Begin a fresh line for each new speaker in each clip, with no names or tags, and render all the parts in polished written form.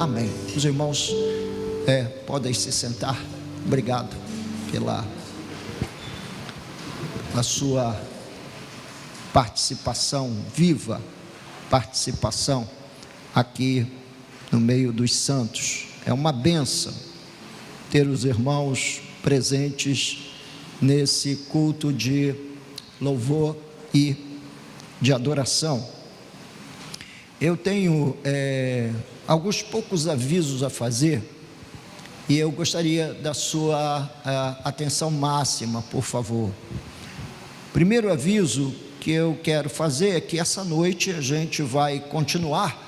Amém. Os irmãos podem se sentar. Obrigado pela sua participação, viva participação aqui no meio dos santos. É uma bênção ter os irmãos presentes nesse culto de louvor e de adoração. Eu tenho alguns poucos avisos a fazer e eu gostaria da sua atenção máxima, por favor. Primeiro aviso que eu quero fazer é que essa noite a gente vai continuar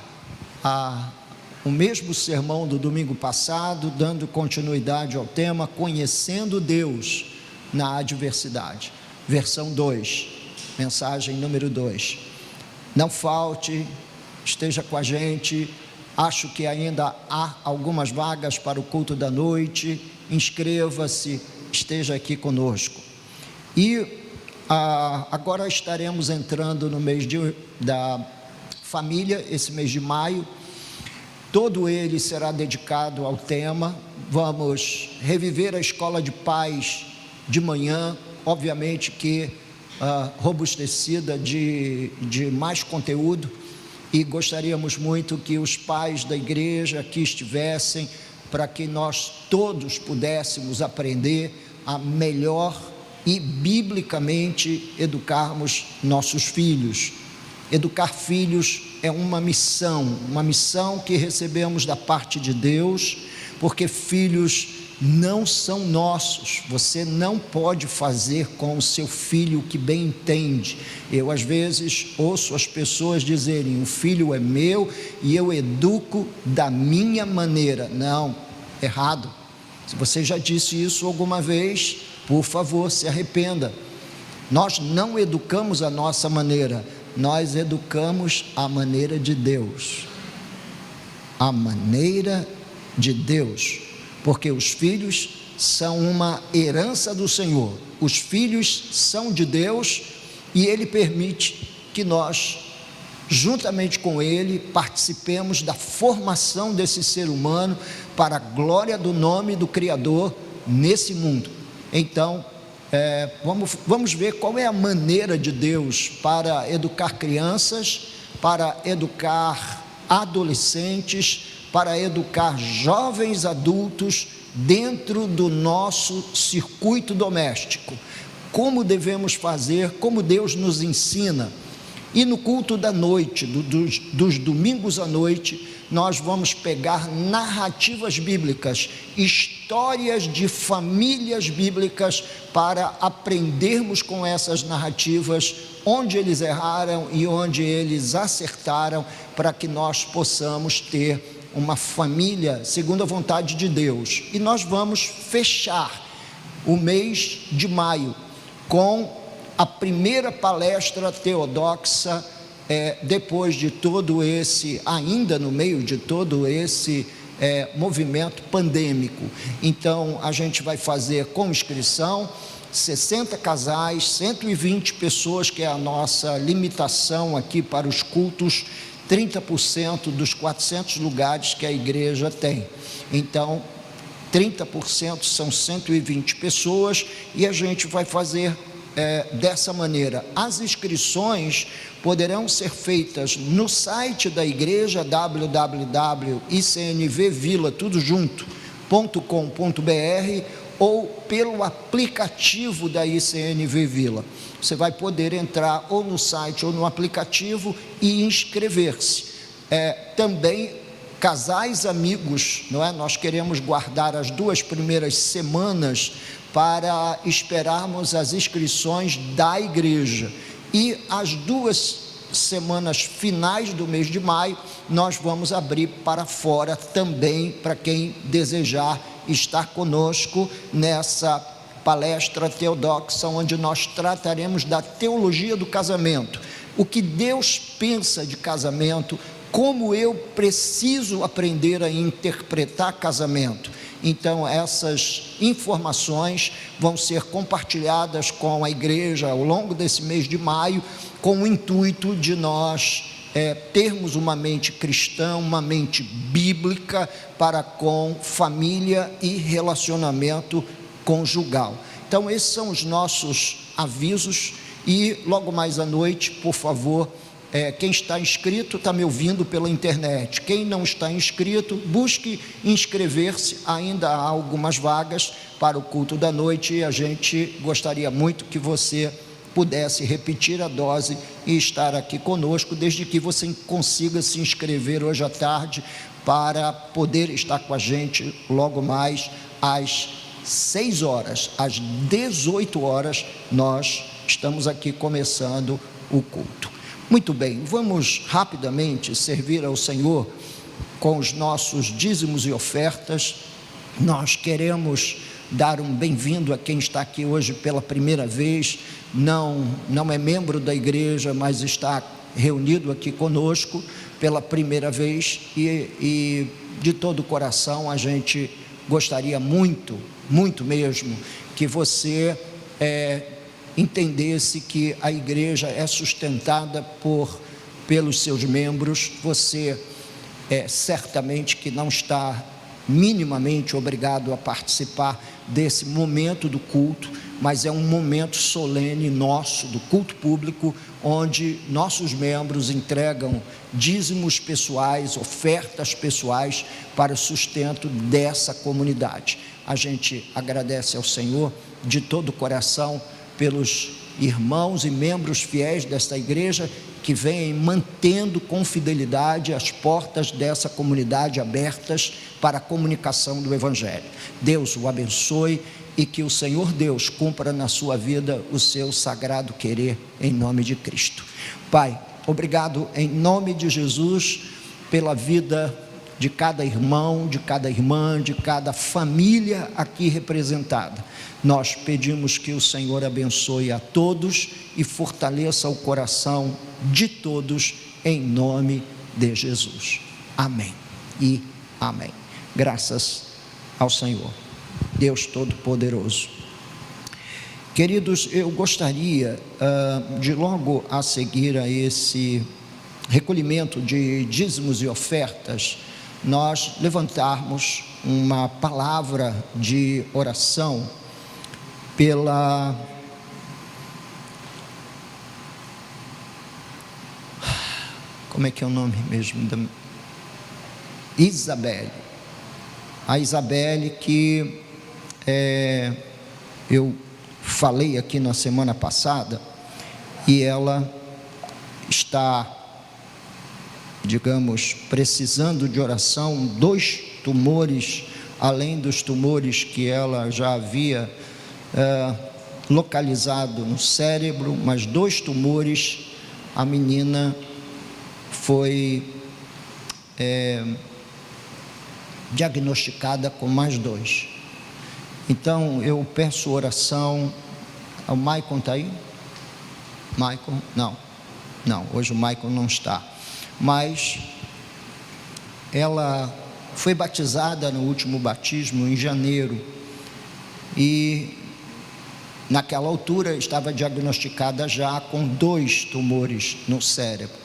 o mesmo sermão do domingo passado, dando continuidade ao tema Conhecendo Deus na Adversidade, versão 2, mensagem número 2. Não falte, esteja com a gente. Acho que ainda há algumas vagas para o culto da noite. Inscreva-se, esteja aqui conosco. E agora estaremos entrando no mês da família, esse mês de maio. Todo ele será dedicado ao tema. Vamos reviver a escola de pais de manhã, obviamente que robustecida de mais conteúdo, e gostaríamos muito que os pais da igreja aqui estivessem, para que nós todos pudéssemos aprender a melhor e biblicamente educarmos nossos filhos. Educar filhos é uma missão que recebemos da parte de Deus, porque filhos não são nossos. Você não pode fazer com o seu filho o que bem entende. Eu às vezes ouço as pessoas dizerem: o filho é meu e eu educo da minha maneira. Não, errado. Se você já disse isso alguma vez, por favor, se arrependa. Nós não educamos a nossa maneira, nós educamos a maneira de Deus. A maneira de Deus. Porque os filhos são uma herança do Senhor. Os filhos são de Deus e Ele permite que nós, juntamente com Ele, participemos da formação desse ser humano para a glória do nome do Criador nesse mundo. Então, vamos ver qual é a maneira de Deus para educar crianças, para educar adolescentes, para educar jovens adultos dentro do nosso circuito doméstico. Como devemos fazer, como Deus nos ensina. E no culto da noite, dos domingos à noite, nós vamos pegar narrativas bíblicas, histórias de famílias bíblicas, para aprendermos com essas narrativas onde eles erraram e onde eles acertaram, para que nós possamos ter uma família segundo a vontade de Deus. E nós vamos fechar o mês de maio com a primeira palestra teodoxa, depois de todo esse, ainda no meio de todo esse movimento pandêmico. Então a gente vai fazer com inscrição 60 casais, 120 pessoas, que é a nossa limitação aqui para os cultos, 30% dos 400 lugares que a igreja tem. Então 30% são 120 pessoas, e a gente vai fazer dessa maneira. As inscrições poderão ser feitas no site da igreja, www.icnvvila.com.br, ou pelo aplicativo da ICNV Vila. Você vai poder entrar ou no site ou no aplicativo e inscrever-se. Também casais amigos, não é? Nós queremos guardar as 2 primeiras semanas para esperarmos as inscrições da igreja, e as 2 semanas finais do mês de maio nós vamos abrir para fora também, para quem desejar estar conosco nessa palestra teodoxa, onde nós trataremos da teologia do casamento, o que Deus pensa de casamento, como eu preciso aprender a interpretar casamento. Então essas informações vão ser compartilhadas com a igreja ao longo desse mês de maio, com o intuito de nós termos uma mente cristã, uma mente bíblica para com família e relacionamento conjugal. Então esses são os nossos avisos, e logo mais à noite, por favor, quem está inscrito está me ouvindo pela internet, quem não está inscrito, busque inscrever-se, ainda há algumas vagas para o culto da noite, e a gente gostaria muito que você pudesse repetir a dose e estar aqui conosco, desde que você consiga se inscrever hoje à tarde, para poder estar com a gente logo mais às 6 horas, às 18 horas, nós estamos aqui começando o culto. Muito bem, vamos rapidamente servir ao Senhor com os nossos dízimos e ofertas. Nós queremos dar um bem-vindo a quem está aqui hoje pela primeira vez, não é membro da igreja, mas está reunido aqui conosco pela primeira vez, e de todo o coração a gente gostaria muito mesmo, que você entendesse que a igreja é sustentada pelos seus membros. Você certamente que não está minimamente obrigado a participar desse momento do culto, mas é um momento solene nosso, do culto público, onde nossos membros entregam dízimos pessoais, ofertas pessoais para o sustento dessa comunidade. A gente agradece ao Senhor de todo o coração pelos irmãos e membros fiéis desta igreja que vêm mantendo com fidelidade as portas dessa comunidade abertas para a comunicação do Evangelho. Deus o abençoe e que o Senhor Deus cumpra na sua vida o seu sagrado querer, em nome de Cristo. Pai, obrigado em nome de Jesus pela vida de cada irmão, de cada irmã, de cada família aqui representada. Nós pedimos que o Senhor abençoe a todos e fortaleça o coração de todos, em nome de Jesus. Amém e amém. Graças ao Senhor, Deus Todo-Poderoso. Queridos, eu gostaria de logo a seguir a esse recolhimento de dízimos e ofertas, nós levantarmos uma palavra de oração pela como é que é o nome mesmo da Isabelle, a Isabelle que eu falei aqui na semana passada, e ela está, digamos, precisando de oração. 2 tumores, além dos tumores que ela já havia localizado no cérebro, mas 2 tumores, a menina foi diagnosticada com mais 2. Então eu peço oração. O Maicon está aí? Maicon? Não, hoje o Maicon não está, mas ela foi batizada no último batismo em janeiro, e naquela altura estava diagnosticada já com 2 tumores no cérebro,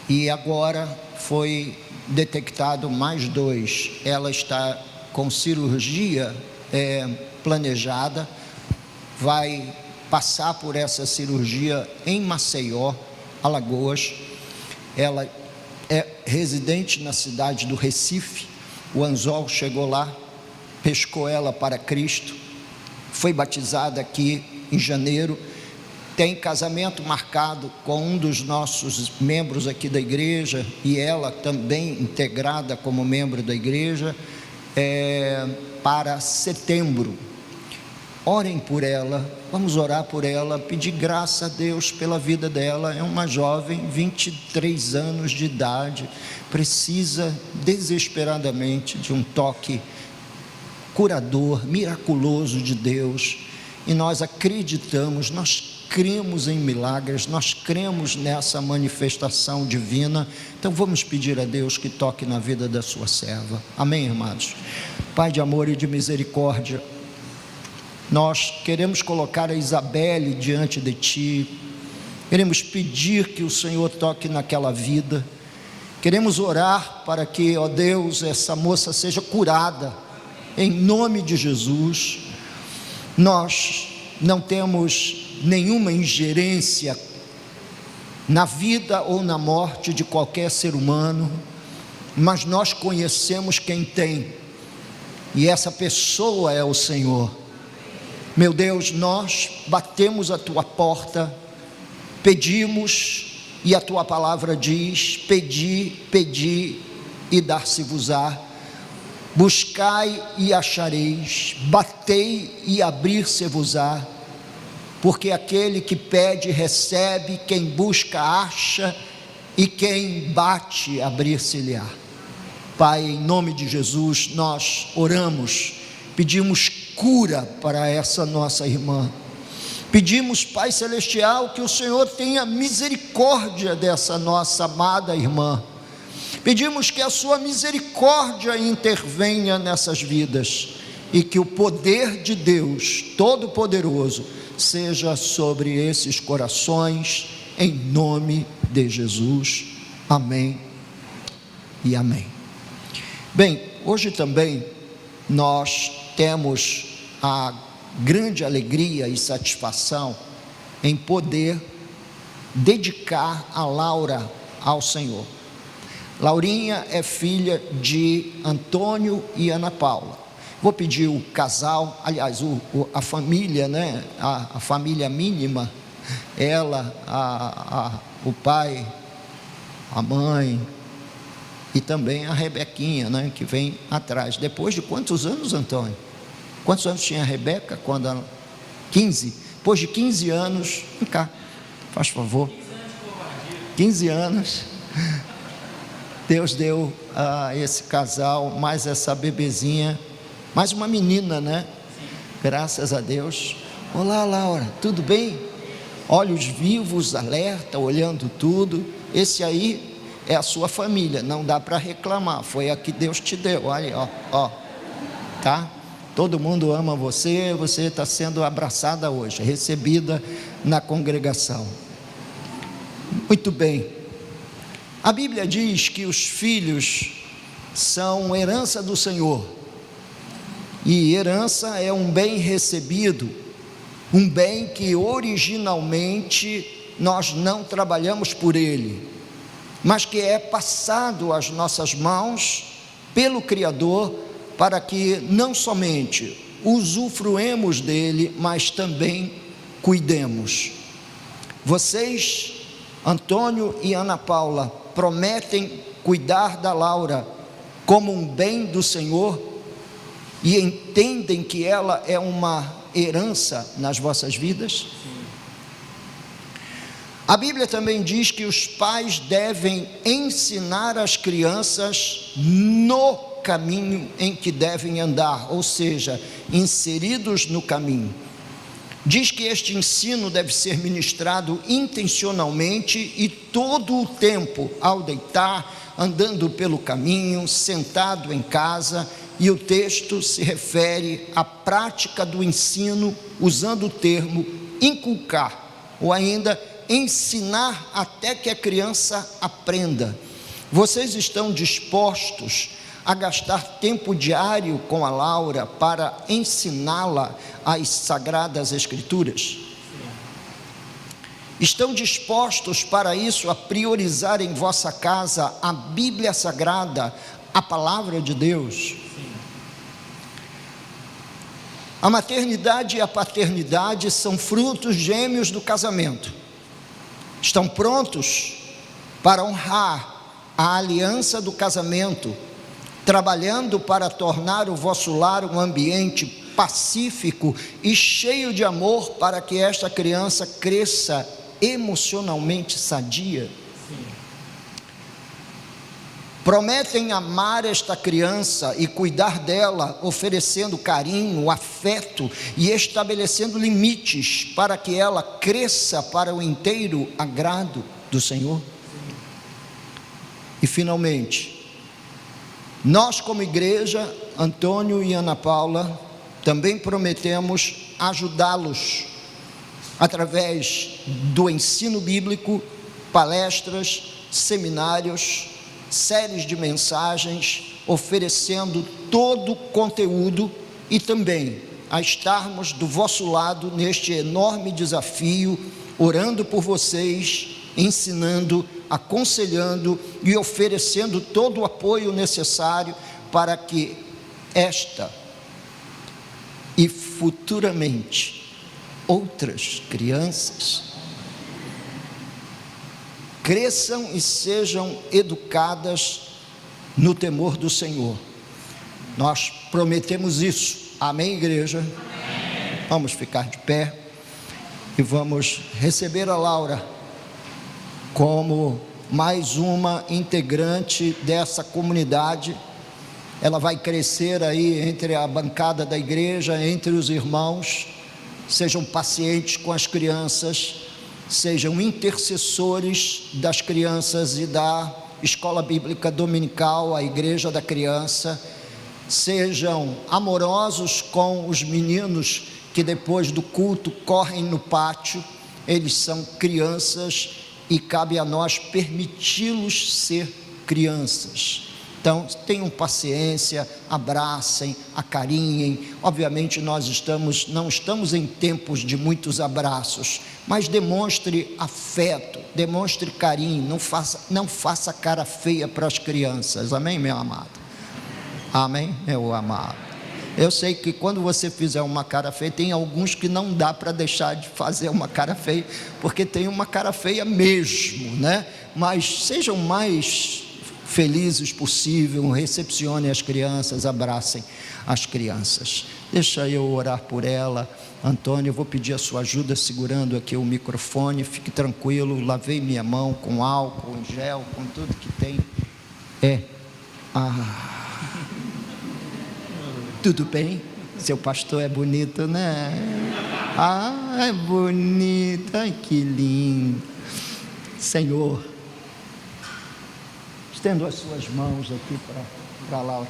e agora foi detectado mais 2. Ela está com cirurgia planejada, vai passar por essa cirurgia em Maceió, Alagoas. Ela é residente na cidade do Recife. O anzol chegou lá, pescou ela para Cristo, foi batizada aqui em janeiro, tem casamento marcado com um dos nossos membros aqui da igreja, e ela também integrada como membro da igreja, para setembro. Orem por ela, vamos orar por ela, pedir graça a Deus pela vida dela. É uma jovem, 23 anos de idade, precisa desesperadamente de um toque curador, miraculoso de Deus, e nós acreditamos, nós cremos em milagres, nós cremos nessa manifestação divina. Então vamos pedir a Deus que toque na vida da sua serva. Amém, irmãos? Pai de amor e de misericórdia, nós queremos colocar a Isabelle diante de Ti, Queremos pedir que o Senhor toque naquela vida. Queremos orar para que, ó Deus, essa moça seja curada, em nome de Jesus. Nós não temos nenhuma ingerência na vida ou na morte de qualquer ser humano, mas nós conhecemos quem tem, e essa pessoa é o Senhor. Meu Deus, nós batemos a tua porta, pedimos, e a tua palavra diz: pedi, pedi e dar-se-vos-á, buscai e achareis, batei e abrir-se-vos-á, porque aquele que pede recebe, quem busca acha, e quem bate abrir-se-lhe-á. Pai, em nome de Jesus, nós oramos, pedimos cura para essa nossa irmã. Pedimos, Pai Celestial, que o Senhor tenha misericórdia dessa nossa amada irmã. Pedimos que a sua misericórdia intervenha nessas vidas, e que o poder de Deus Todo-Poderoso seja sobre esses corações, em nome de Jesus. Amém e amém. Bem, hoje também nós temos a grande alegria e satisfação em poder dedicar a Laura ao Senhor. Laurinha é filha de Antônio e Ana Paula. Vou pedir o casal, aliás, a família, né? A família mínima, ela, o pai, a mãe e também a Rebequinha, né? Que vem atrás. Depois de quantos anos, Antônio? Quantos anos tinha a Rebeca quando ela... 15? Depois de 15 anos, vem cá, faz favor. 15 anos, Deus deu a esse casal mais essa bebezinha, mais uma menina, né? Graças a Deus. Olá, Laura, tudo bem? Olhos vivos, alerta, olhando tudo. Esse aí é a sua família, não dá para reclamar, foi a que Deus te deu. Olha, ó, tá? Todo mundo ama você, você está sendo abraçada hoje, recebida na congregação. Muito bem. A Bíblia diz que os filhos são herança do Senhor, e herança é um bem recebido, um bem que originalmente nós não trabalhamos por ele, mas que é passado às nossas mãos pelo Criador, para que não somente usufruemos dele, mas também cuidemos. Vocês, Antônio e Ana Paula, prometem cuidar da Laura como um bem do Senhor e entendem que ela é uma herança nas vossas vidas? A Bíblia também diz que os pais devem ensinar as crianças no caminho em que devem andar, ou seja, inseridos no caminho. Diz que este ensino deve ser ministrado intencionalmente e todo o tempo, ao deitar, andando pelo caminho, sentado em casa, e o texto se refere à prática do ensino, usando o termo inculcar, ou ainda ensinar até que a criança aprenda. Vocês estão dispostos a gastar tempo diário com a Laura para ensiná-la as Sagradas Escrituras? Estão dispostos para isso a priorizar em vossa casa a Bíblia Sagrada, a Palavra de Deus? A maternidade e a paternidade são frutos gêmeos do casamento. Estão prontos para honrar a aliança do casamento, trabalhando para tornar o vosso lar um ambiente pacífico e cheio de amor, para que esta criança cresça emocionalmente sadia? Prometem amar esta criança e cuidar dela, oferecendo carinho, afeto e estabelecendo limites para que ela cresça para o inteiro agrado do Senhor? E finalmente, nós como igreja, Antônio e Ana Paula, também prometemos ajudá-los através do ensino bíblico, palestras, seminários, séries de mensagens, oferecendo todo o conteúdo e também a estarmos do vosso lado neste enorme desafio, orando por vocês, ensinando, aconselhando e oferecendo todo o apoio necessário para que esta e futuramente outras crianças cresçam e sejam educadas no temor do Senhor. Nós prometemos isso. Amém, igreja? Amém. Vamos ficar de pé e vamos receber a Laura como mais uma integrante dessa comunidade. Ela vai crescer aí entre a bancada da igreja, entre os irmãos. Sejam pacientes com as crianças, sejam intercessores das crianças e da escola bíblica dominical, a igreja da criança. Sejam amorosos com os meninos que depois do culto correm no pátio. Eles são crianças e cabe a nós permiti-los ser crianças. Então, tenham paciência, abracem, acarinhem. Obviamente nós não estamos em tempos de muitos abraços, mas demonstre afeto, demonstre carinho, não faça cara feia para as crianças. Amém, meu amado? Amém, meu amado? Eu sei que quando você fizer uma cara feia, tem alguns que não dá para deixar de fazer uma cara feia, porque tem uma cara feia mesmo, né? Mas sejam mais felizes possível, recepcionem as crianças, abracem as crianças. Deixa eu orar por ela. Antônio, eu vou pedir a sua ajuda segurando aqui o microfone. Fique tranquilo, lavei minha mão com álcool, em gel, com tudo que tem. Tudo bem? Seu pastor é bonito, né? É bonito, ai que lindo. Senhor, estendo as suas mãos aqui para Laura.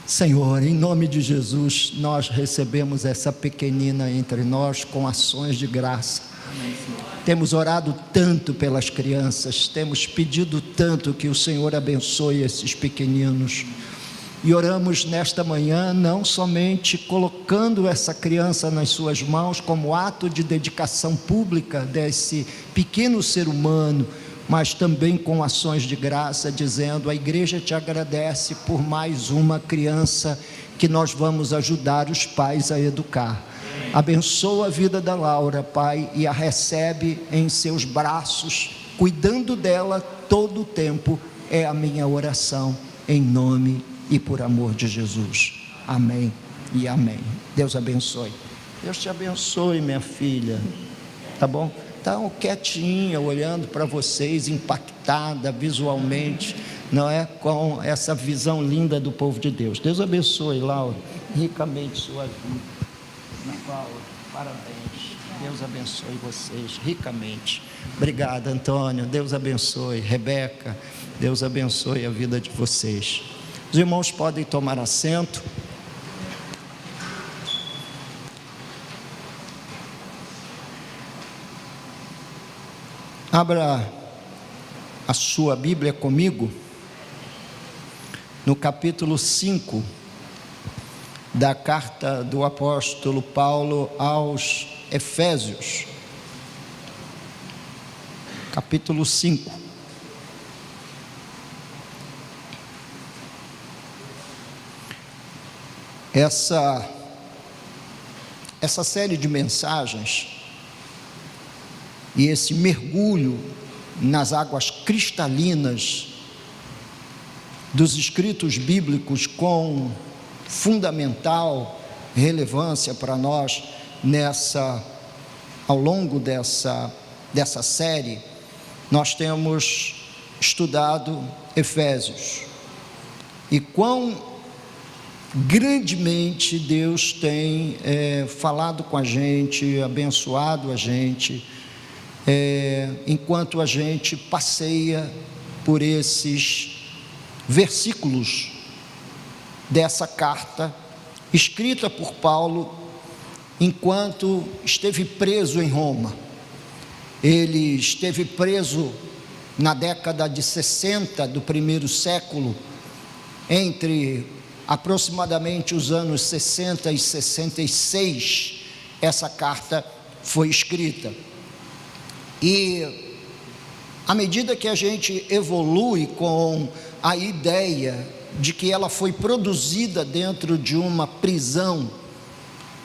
Senhor, em nome de Jesus, nós recebemos essa pequenina entre nós com ações de graça. Amém, temos orado tanto pelas crianças, temos pedido tanto que o Senhor abençoe esses pequeninos. E oramos nesta manhã, não somente colocando essa criança nas suas mãos como ato de dedicação pública desse pequeno ser humano, mas também com ações de graça, dizendo: a igreja te agradece por mais uma criança que nós vamos ajudar os pais a educar. Abençoa a vida da Laura, Pai, e a recebe em seus braços, cuidando dela todo o tempo, é a minha oração, em nome e por amor de Jesus. Amém e amém. Deus abençoe. Deus te abençoe, minha filha. Tá bom? Tão quietinha, olhando para vocês, impactada visualmente, não é? Com essa visão linda do povo de Deus. Deus abençoe, Laura, ricamente sua vida. Na qual, parabéns. Deus abençoe vocês ricamente. Obrigado, Antônio. Deus abençoe. Rebeca, Deus abençoe a vida de vocês. Os irmãos podem tomar assento. Abra a sua Bíblia comigo no capítulo 5 da carta do apóstolo Paulo aos Efésios. Capítulo 5. Essa série de mensagens e esse mergulho nas águas cristalinas dos escritos bíblicos com fundamental relevância para nós ao longo dessa série, nós temos estudado Efésios e quão grandemente Deus tem falado com a gente, abençoado a gente, enquanto a gente passeia por esses versículos dessa carta, escrita por Paulo enquanto esteve preso em Roma. Ele esteve preso na década de 60 do primeiro século, entre aproximadamente os anos 60 e 66, essa carta foi escrita. E à medida que a gente evolui com a ideia de que ela foi produzida dentro de uma prisão,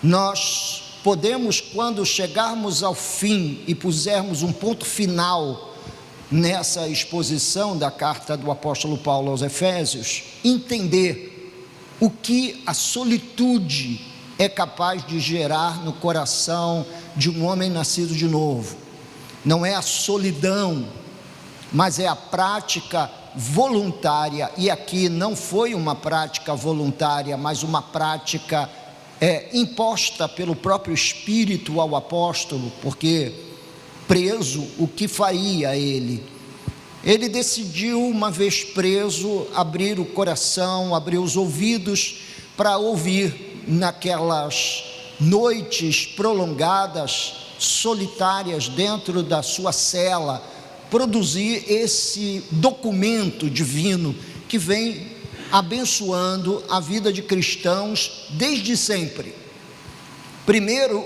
nós podemos, quando chegarmos ao fim e pusermos um ponto final nessa exposição da carta do apóstolo Paulo aos Efésios, entender o que a solitude é capaz de gerar no coração de um homem nascido de novo. Não é a solidão, mas é a prática voluntária, e aqui não foi uma prática voluntária, mas uma prática imposta pelo próprio Espírito ao apóstolo, porque preso, o que faria ele? Ele decidiu, uma vez preso, abrir o coração, abrir os ouvidos para ouvir naquelas noites prolongadas, solitárias dentro da sua cela, produzir esse documento divino que vem abençoando a vida de cristãos desde sempre. Primeiro,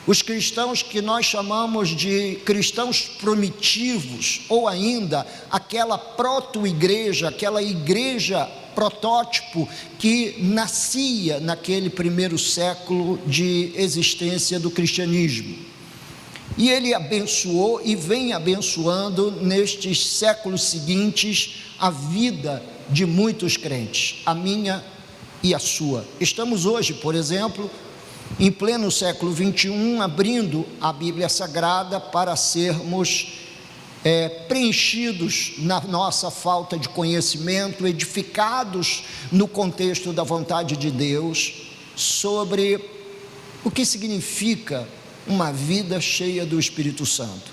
os cristãos que nós chamamos de cristãos primitivos, ou ainda aquela proto-igreja, aquela igreja protótipo que nascia naquele primeiro século de existência do cristianismo. E ele abençoou e vem abençoando nestes séculos seguintes a vida de muitos crentes, a minha e a sua. Estamos hoje, por exemplo, em pleno século 21, abrindo a Bíblia Sagrada para sermos preenchidos na nossa falta de conhecimento, edificados no contexto da vontade de Deus, sobre o que significa uma vida cheia do Espírito Santo.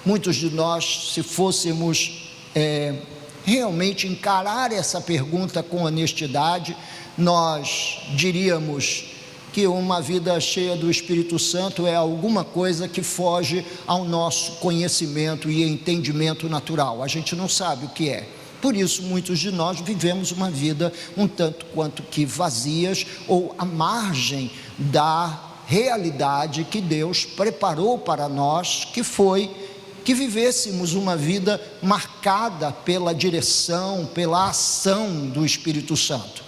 Muitos de nós, se fôssemos realmente encarar essa pergunta com honestidade, nós diríamos que uma vida cheia do Espírito Santo é alguma coisa que foge ao nosso conhecimento e entendimento natural. A gente não sabe o que é. Por isso, muitos de nós vivemos uma vida um tanto quanto que vazias, ou à margem da realidade que Deus preparou para nós, que foi que vivêssemos uma vida marcada pela direção, pela ação do Espírito Santo.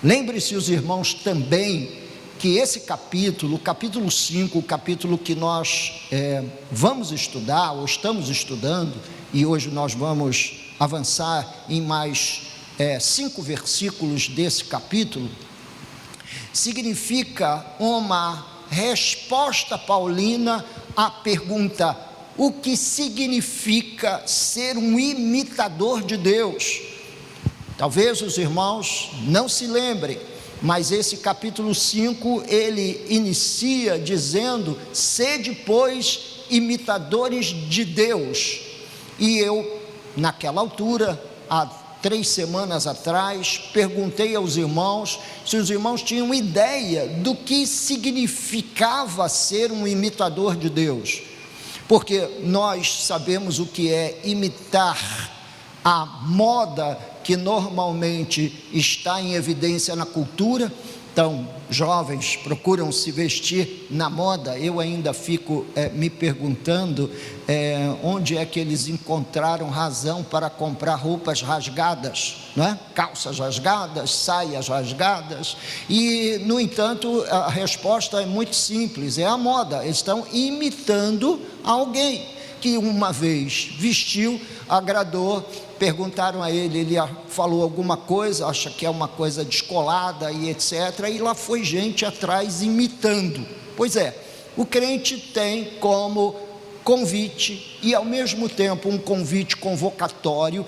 Lembre-se, os irmãos, também que esse capítulo, o capítulo 5, o capítulo que nós vamos estudar, ou estamos estudando, e hoje nós vamos avançar em mais 5 versículos desse capítulo, significa uma resposta paulina à pergunta: o que significa ser um imitador de Deus? Talvez os irmãos não se lembrem, mas esse capítulo 5, ele inicia dizendo: sede, pois, imitadores de Deus. E eu, naquela altura, há 3 semanas atrás, perguntei aos irmãos se os irmãos tinham ideia do que significava ser um imitador de Deus, porque nós sabemos o que é imitar a moda que normalmente está em evidência na cultura. Então, jovens procuram se vestir na moda. Eu ainda fico me perguntando onde é que eles encontraram razão para comprar roupas rasgadas, não é? Calças rasgadas, saias rasgadas. E, no entanto, a resposta é muito simples: é a moda. Eles estão imitando alguém que uma vez vestiu, agradou. Perguntaram a ele, ele falou alguma coisa, acha que é uma coisa descolada e etc, e lá foi gente atrás imitando. Pois é, o crente tem como convite, e ao mesmo tempo um convite convocatório,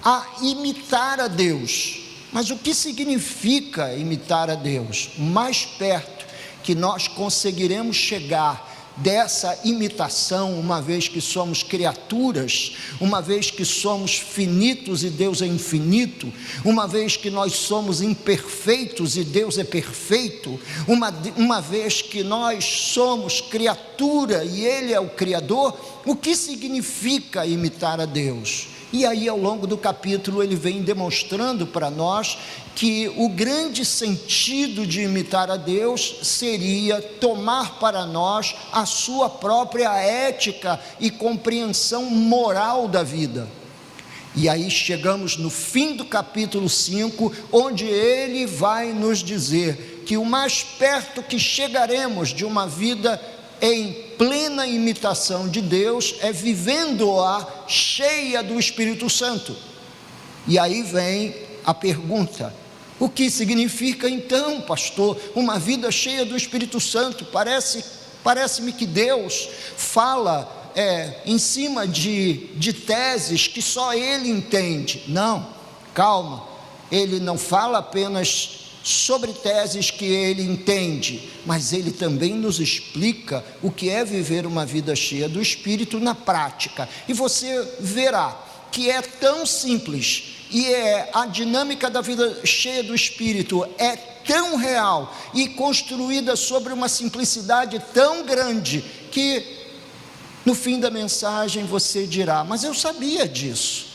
a imitar a Deus. Mas o que significa imitar a Deus? O mais perto que nós conseguiremos chegar dessa imitação, uma vez que somos criaturas, uma vez que somos finitos e Deus é infinito, uma vez que nós somos imperfeitos e Deus é perfeito, uma vez que nós somos criatura e Ele é o Criador, o que significa imitar a Deus? E aí, ao longo do capítulo, ele vem demonstrando para nós que o grande sentido de imitar a Deus seria tomar para nós a sua própria ética e compreensão moral da vida. E aí chegamos no fim do capítulo 5, onde ele vai nos dizer que o mais perto que chegaremos de uma vida em plena imitação de Deus é vivendo-a cheia do Espírito Santo. E aí vem a pergunta: o que significa então, pastor, uma vida cheia do Espírito Santo? Parece-me que Deus fala em cima de teses que só Ele entende. Não, calma, Ele não fala apenas sobre teses que Ele entende, mas Ele também nos explica o que é viver uma vida cheia do Espírito na prática. E você verá que é tão simples, e a dinâmica da vida cheia do Espírito é tão real e construída sobre uma simplicidade tão grande, que no fim da mensagem você dirá: mas eu sabia disso.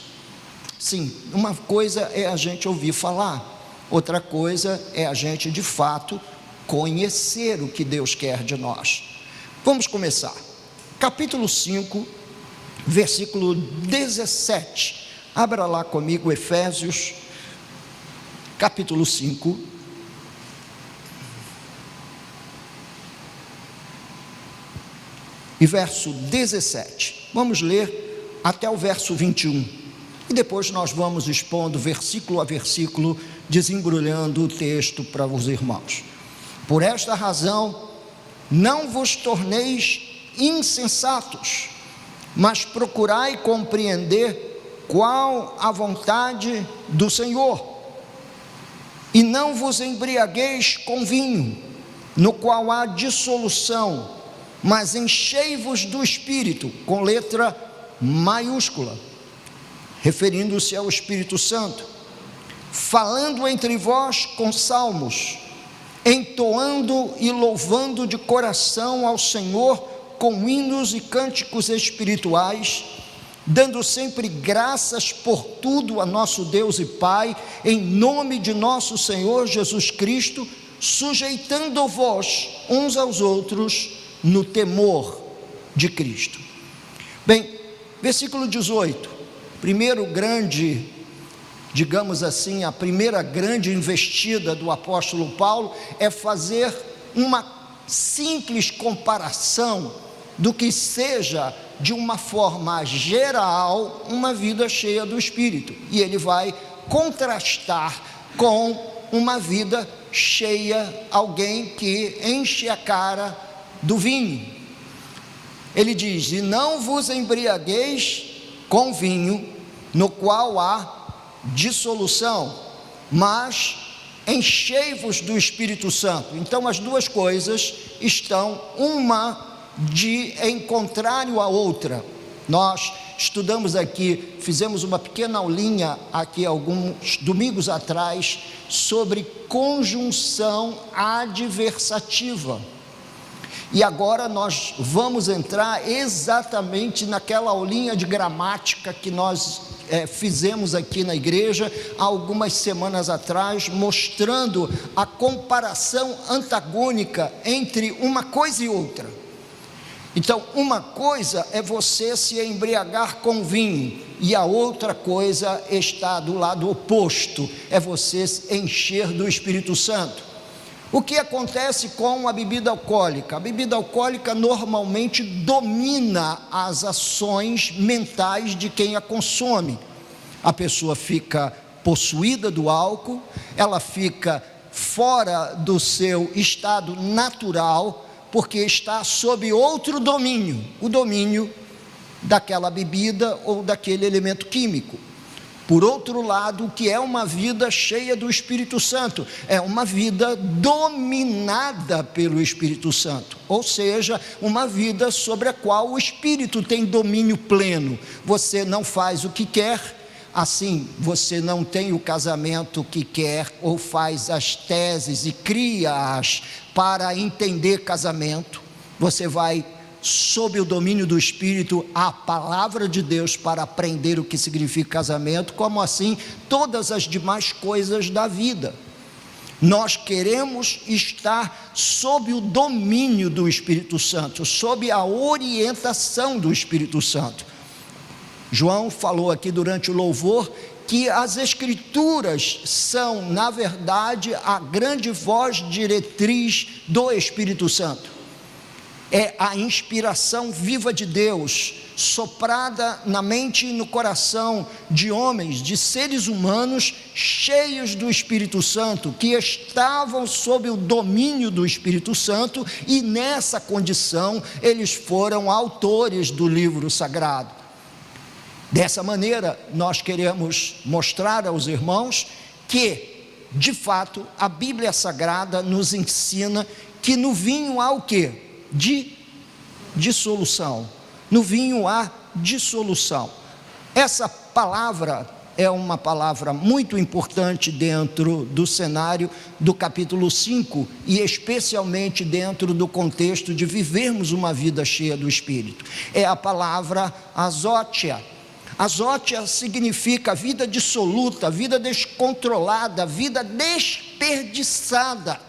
Sim, uma coisa é a gente ouvir falar, outra coisa é a gente de fato conhecer o que Deus quer de nós. Vamos começar. Capítulo 5, versículo 17. Abra lá comigo Efésios, capítulo 5. E verso 17. Vamos ler até o verso 21. E depois nós vamos expondo versículo a versículo, desembrulhando o texto para os irmãos. Por esta razão, não vos torneis insensatos, mas procurai compreender qual a vontade do Senhor. E não vos embriagueis com vinho, no qual há dissolução, mas enchei-vos do Espírito, com letra maiúscula, referindo-se ao Espírito Santo, falando entre vós com salmos, entoando e louvando de coração ao Senhor com hinos e cânticos espirituais, dando sempre graças por tudo a nosso Deus e Pai, em nome de nosso Senhor Jesus Cristo, sujeitando-vos uns aos outros no temor de Cristo. Bem, versículo 18, primeiro grande, digamos assim, a primeira grande investida do apóstolo Paulo é fazer uma simples comparação do que seja, de uma forma geral, uma vida cheia do Espírito, e ele vai contrastar com uma vida cheia, alguém que enche a cara do vinho. Ele diz: e não vos embriagueis com vinho, no qual há dissolução, mas enchei-vos do Espírito Santo. Então as duas coisas estão uma em contrário à outra. Nós estudamos aqui, fizemos uma pequena aulinha aqui alguns domingos atrás sobre conjunção adversativa, e agora nós vamos entrar exatamente naquela aulinha de gramática que nós fizemos aqui na igreja há algumas semanas atrás, mostrando a comparação antagônica entre uma coisa e outra. Então, uma coisa é você se embriagar com vinho, e a outra coisa está do lado oposto, é você se encher do Espírito Santo. O que acontece com a bebida alcoólica? A bebida alcoólica normalmente domina as ações mentais de quem a consome. A pessoa fica possuída do álcool, ela fica fora do seu estado natural, porque está sob outro domínio, o domínio daquela bebida ou daquele elemento químico. Por outro lado, o que é uma vida cheia do Espírito Santo? É uma vida dominada pelo Espírito Santo, ou seja, uma vida sobre a qual o Espírito tem domínio pleno. Você não faz o que quer, assim, você não tem o casamento que quer, ou faz as teses e cria-as para entender casamento. Você vai sob o domínio do Espírito, a palavra de Deus para aprender o que significa casamento, como assim todas as demais coisas da vida. Nós queremos estar sob o domínio do Espírito Santo, sob a orientação do Espírito Santo. João falou aqui durante o louvor que as Escrituras são, na verdade, a grande voz diretriz do Espírito Santo. É a inspiração viva de Deus, soprada na mente e no coração de homens, de seres humanos, cheios do Espírito Santo, que estavam sob o domínio do Espírito Santo, e nessa condição, eles foram autores do livro sagrado. Dessa maneira, nós queremos mostrar aos irmãos que, de fato, a Bíblia Sagrada nos ensina que no vinho há o quê? Dissolução. No vinho há dissolução. Essa palavra é uma palavra muito importante dentro do cenário do capítulo 5, e especialmente dentro do contexto de vivermos uma vida cheia do Espírito. É a palavra azótia. Azótia significa vida dissoluta, vida descontrolada, vida desperdiçada.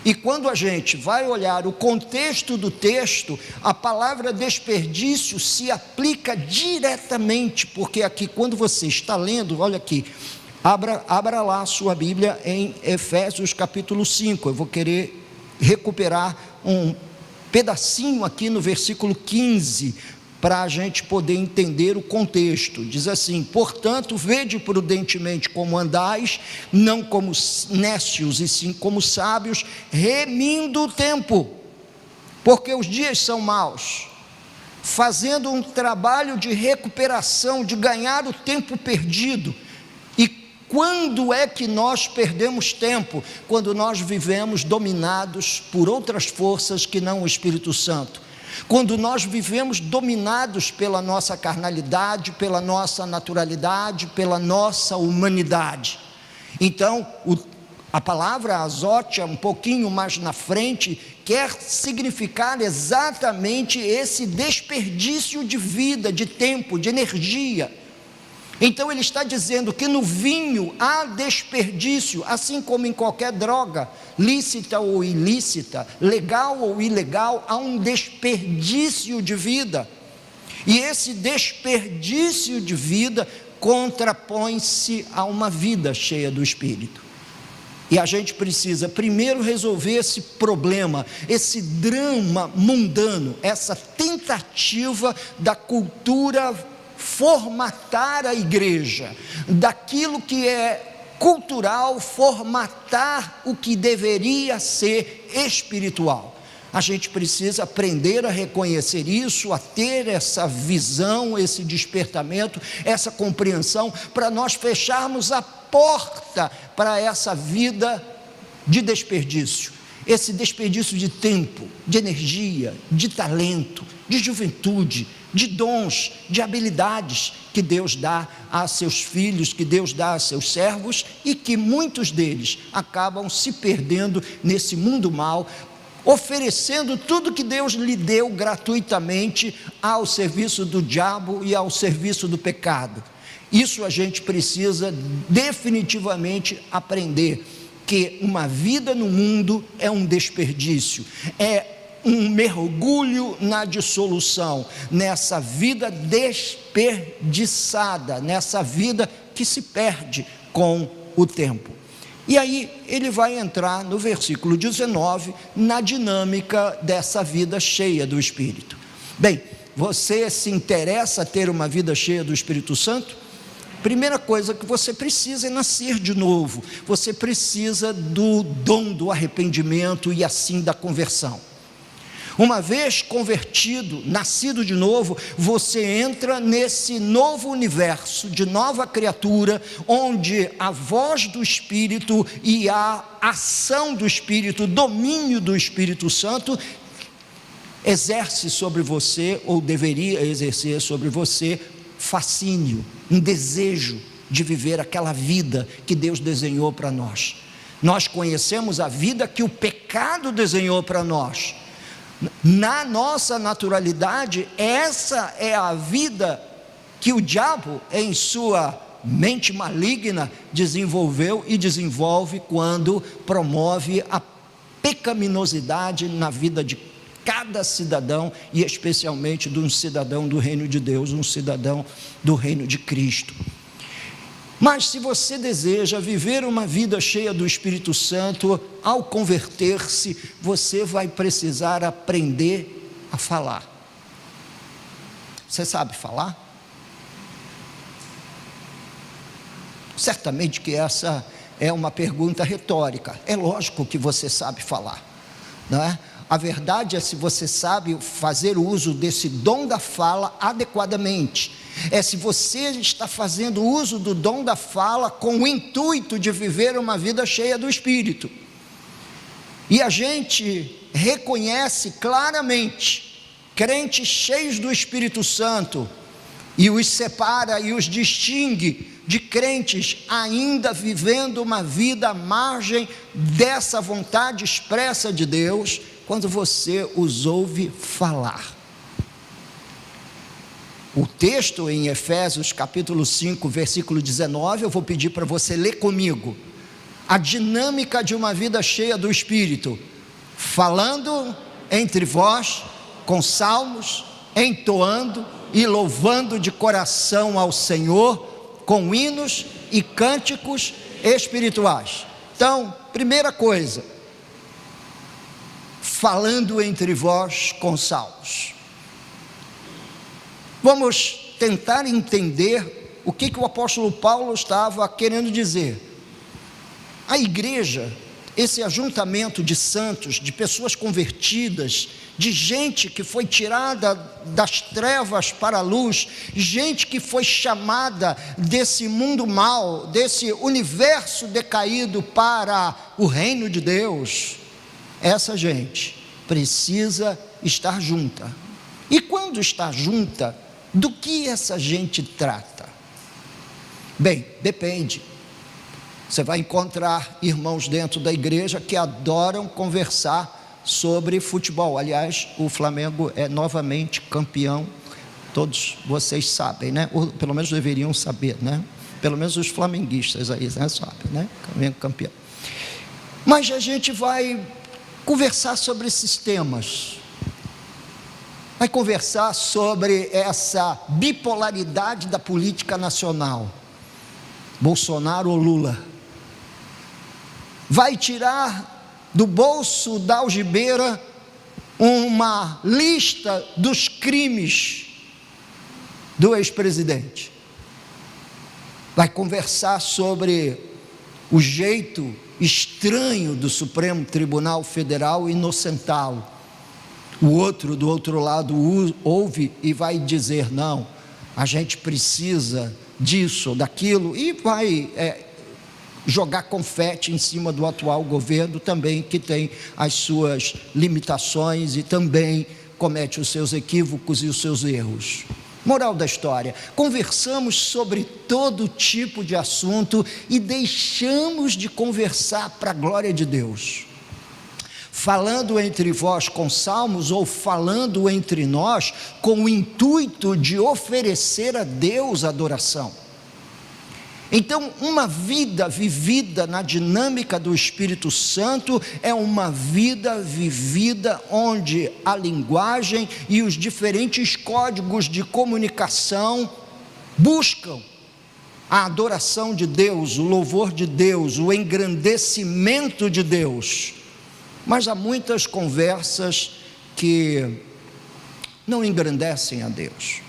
E quando a gente vai olhar o contexto do texto, a palavra desperdício se aplica diretamente, porque aqui, quando você está lendo, olha aqui, abra lá a sua Bíblia em Efésios capítulo 5, eu vou querer recuperar um pedacinho aqui no versículo 15, para a gente poder entender o contexto. Diz assim: portanto, vede prudentemente como andais, não como nécios, e sim como sábios, remindo o tempo, porque os dias são maus, fazendo um trabalho de recuperação, de ganhar o tempo perdido. E quando é que nós perdemos tempo? Quando nós vivemos dominados por outras forças que não o Espírito Santo. Quando nós vivemos dominados pela nossa carnalidade, pela nossa naturalidade, pela nossa humanidade. Então, a palavra azótia, um pouquinho mais na frente, quer significar exatamente esse desperdício de vida, de tempo, de energia. Então ele está dizendo que no vinho há desperdício, assim como em qualquer droga, lícita ou ilícita, legal ou ilegal, há um desperdício de vida. E esse desperdício de vida contrapõe-se a uma vida cheia do Espírito. E a gente precisa primeiro resolver esse problema, esse drama mundano, essa tentativa da cultura formatar a igreja, daquilo que é cultural, formatar o que deveria ser espiritual. A gente precisa aprender a reconhecer isso, a ter essa visão, esse despertamento, essa compreensão, para nós fecharmos a porta para essa vida de desperdício, esse desperdício de tempo, de energia, de talento, de juventude, de dons, de habilidades que Deus dá a seus filhos, que Deus dá a seus servos, e que muitos deles acabam se perdendo nesse mundo mal, oferecendo tudo que Deus lhe deu gratuitamente ao serviço do diabo e ao serviço do pecado. Isso a gente precisa definitivamente aprender, que uma vida no mundo é um desperdício, é um mergulho na dissolução, nessa vida desperdiçada, nessa vida que se perde com o tempo. E aí ele vai entrar no versículo 19, na dinâmica dessa vida cheia do Espírito. Bem, você se interessa a ter uma vida cheia do Espírito Santo? Primeira coisa que você precisa é nascer de novo. Você precisa do dom do arrependimento e assim da conversão. Uma vez convertido, nascido de novo, você entra nesse novo universo de nova criatura, onde a voz do Espírito e a ação do Espírito, o domínio do Espírito Santo, exerce sobre você, ou deveria exercer sobre você, fascínio, um desejo de viver aquela vida que Deus desenhou para nós. Nós conhecemos a vida que o pecado desenhou para nós. Na nossa naturalidade, essa é a vida que o diabo, em sua mente maligna, desenvolveu e desenvolve quando promove a pecaminosidade na vida de cada cidadão, e especialmente de um cidadão do reino de Deus, um cidadão do reino de Cristo. Mas se você deseja viver uma vida cheia do Espírito Santo, ao converter-se, você vai precisar aprender a falar. Você sabe falar? Certamente que essa é uma pergunta retórica. É lógico que você sabe falar, não é? A verdade é se você sabe fazer uso desse dom da fala adequadamente. É se você está fazendo uso do dom da fala com o intuito de viver uma vida cheia do Espírito. E a gente reconhece claramente crentes cheios do Espírito Santo e os separa e os distingue de crentes ainda vivendo uma vida à margem dessa vontade expressa de Deus, quando você os ouve falar. O texto em Efésios capítulo 5, versículo 19, eu vou pedir para você ler comigo. A dinâmica de uma vida cheia do Espírito: falando entre vós com salmos, entoando e louvando de coração ao Senhor, com hinos e cânticos espirituais. Então, primeira coisa, falando entre vós com salmos. Vamos tentar entender o que o apóstolo Paulo estava querendo dizer. A igreja, esse ajuntamento de santos, de pessoas convertidas, de gente que foi tirada das trevas para a luz, gente que foi chamada desse mundo mau, desse universo decaído para o reino de Deus, essa gente precisa estar junta. E quando está junta, do que essa gente trata? Bem, depende. Você vai encontrar irmãos dentro da igreja que adoram conversar sobre futebol. Aliás, o Flamengo é novamente campeão. Todos vocês sabem, né? Ou pelo menos deveriam saber, né? Pelo menos os flamenguistas aí, né? Sabem, né? Flamengo campeão. Mas a gente vai conversar sobre esses temas. Vai conversar sobre essa bipolaridade da política nacional. Bolsonaro ou Lula. Vai tirar do bolso da algibeira uma lista dos crimes do ex-presidente. Vai conversar sobre o jeito estranho do Supremo Tribunal Federal inocentá-lo. O outro, do outro lado, ouve e vai dizer: não, a gente precisa disso ou daquilo, e vai jogar confete em cima do atual governo também, que tem as suas limitações e também comete os seus equívocos e os seus erros. Moral da história: conversamos sobre todo tipo de assunto e deixamos de conversar para a glória de Deus. Falando entre vós com salmos, ou falando entre nós com o intuito de oferecer a Deus adoração. Então, uma vida vivida na dinâmica do Espírito Santo é uma vida vivida onde a linguagem e os diferentes códigos de comunicação buscam a adoração de Deus, o louvor de Deus, o engrandecimento de Deus. Mas há muitas conversas que não engrandecem a Deus.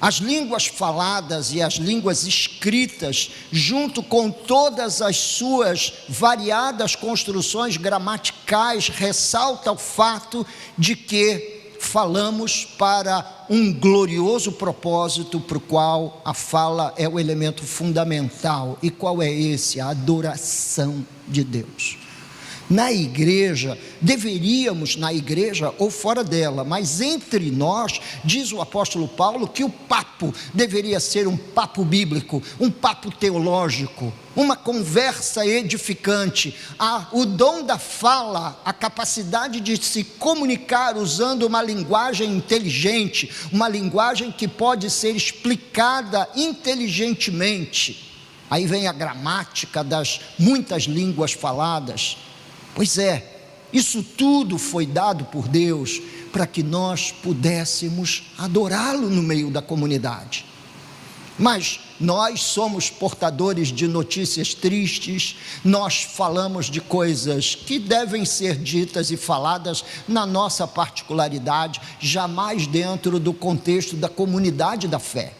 As línguas faladas e as línguas escritas, junto com todas as suas variadas construções gramaticais, ressalta o fato de que falamos para um glorioso propósito para o qual a fala é o elemento fundamental. E qual é esse? A adoração de Deus. Na igreja, deveríamos, na igreja ou fora dela, mas entre nós, diz o apóstolo Paulo, que o papo deveria ser um papo bíblico, um papo teológico, uma conversa edificante. O dom da fala, a capacidade de se comunicar usando uma linguagem inteligente, uma linguagem que pode ser explicada inteligentemente. Aí vem a gramática das muitas línguas faladas. Pois é, isso tudo foi dado por Deus para que nós pudéssemos adorá-lo no meio da comunidade. Mas nós somos portadores de notícias tristes, nós falamos de coisas que devem ser ditas e faladas na nossa particularidade, jamais dentro do contexto da comunidade da fé.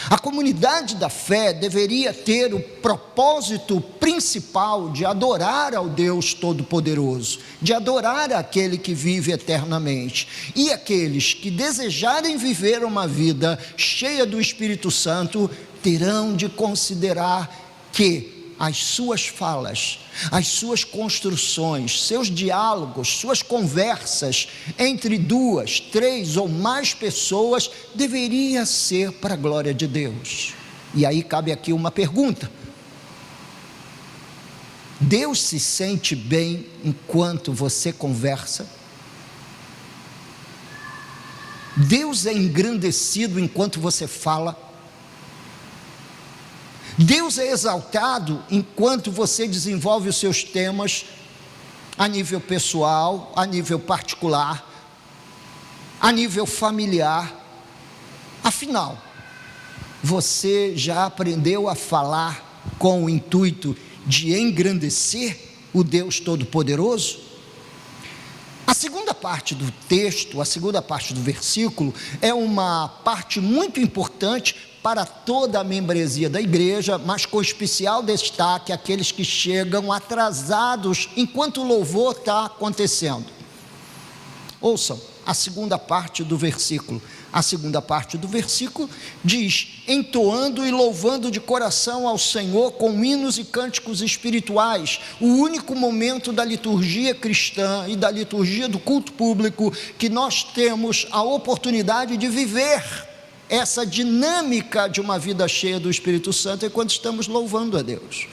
A comunidade da fé deveria ter o propósito principal de adorar ao Deus Todo-Poderoso, de adorar aquele que vive eternamente. E aqueles que desejarem viver uma vida cheia do Espírito Santo, terão de considerar que as suas falas, as suas construções, seus diálogos, suas conversas entre 2, 3 ou mais pessoas deveria ser para a glória de Deus. E aí cabe aqui uma pergunta: Deus se sente bem enquanto você conversa? Deus é engrandecido enquanto você fala? Deus é exaltado enquanto você desenvolve os seus temas a nível pessoal, a nível particular, a nível familiar. Afinal, você já aprendeu a falar com o intuito de engrandecer o Deus Todo-Poderoso? A segunda parte do texto, a segunda parte do versículo, é uma parte muito importante para toda a membresia da igreja, mas com especial destaque aqueles que chegam atrasados enquanto o louvor está acontecendo. Ouçam a segunda parte do versículo. A segunda parte do versículo diz: entoando e louvando de coração ao Senhor com hinos e cânticos espirituais. O único momento da liturgia cristã e da liturgia do culto público que nós temos a oportunidade de viver essa dinâmica de uma vida cheia do Espírito Santo é quando estamos louvando a Deus,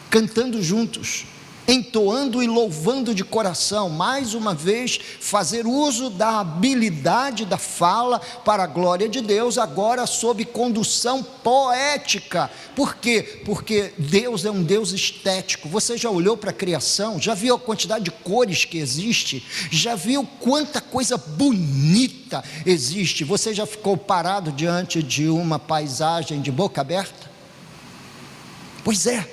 cantando juntos, entoando e louvando de coração. Mais uma vez, fazer uso da habilidade da fala para a glória de Deus, agora sob condução poética. Por quê? Porque Deus é um Deus estético. Você já olhou para a criação? Já viu a quantidade de cores que existe? Já viu quanta coisa bonita existe? Você já ficou parado diante de uma paisagem de boca aberta? Pois é,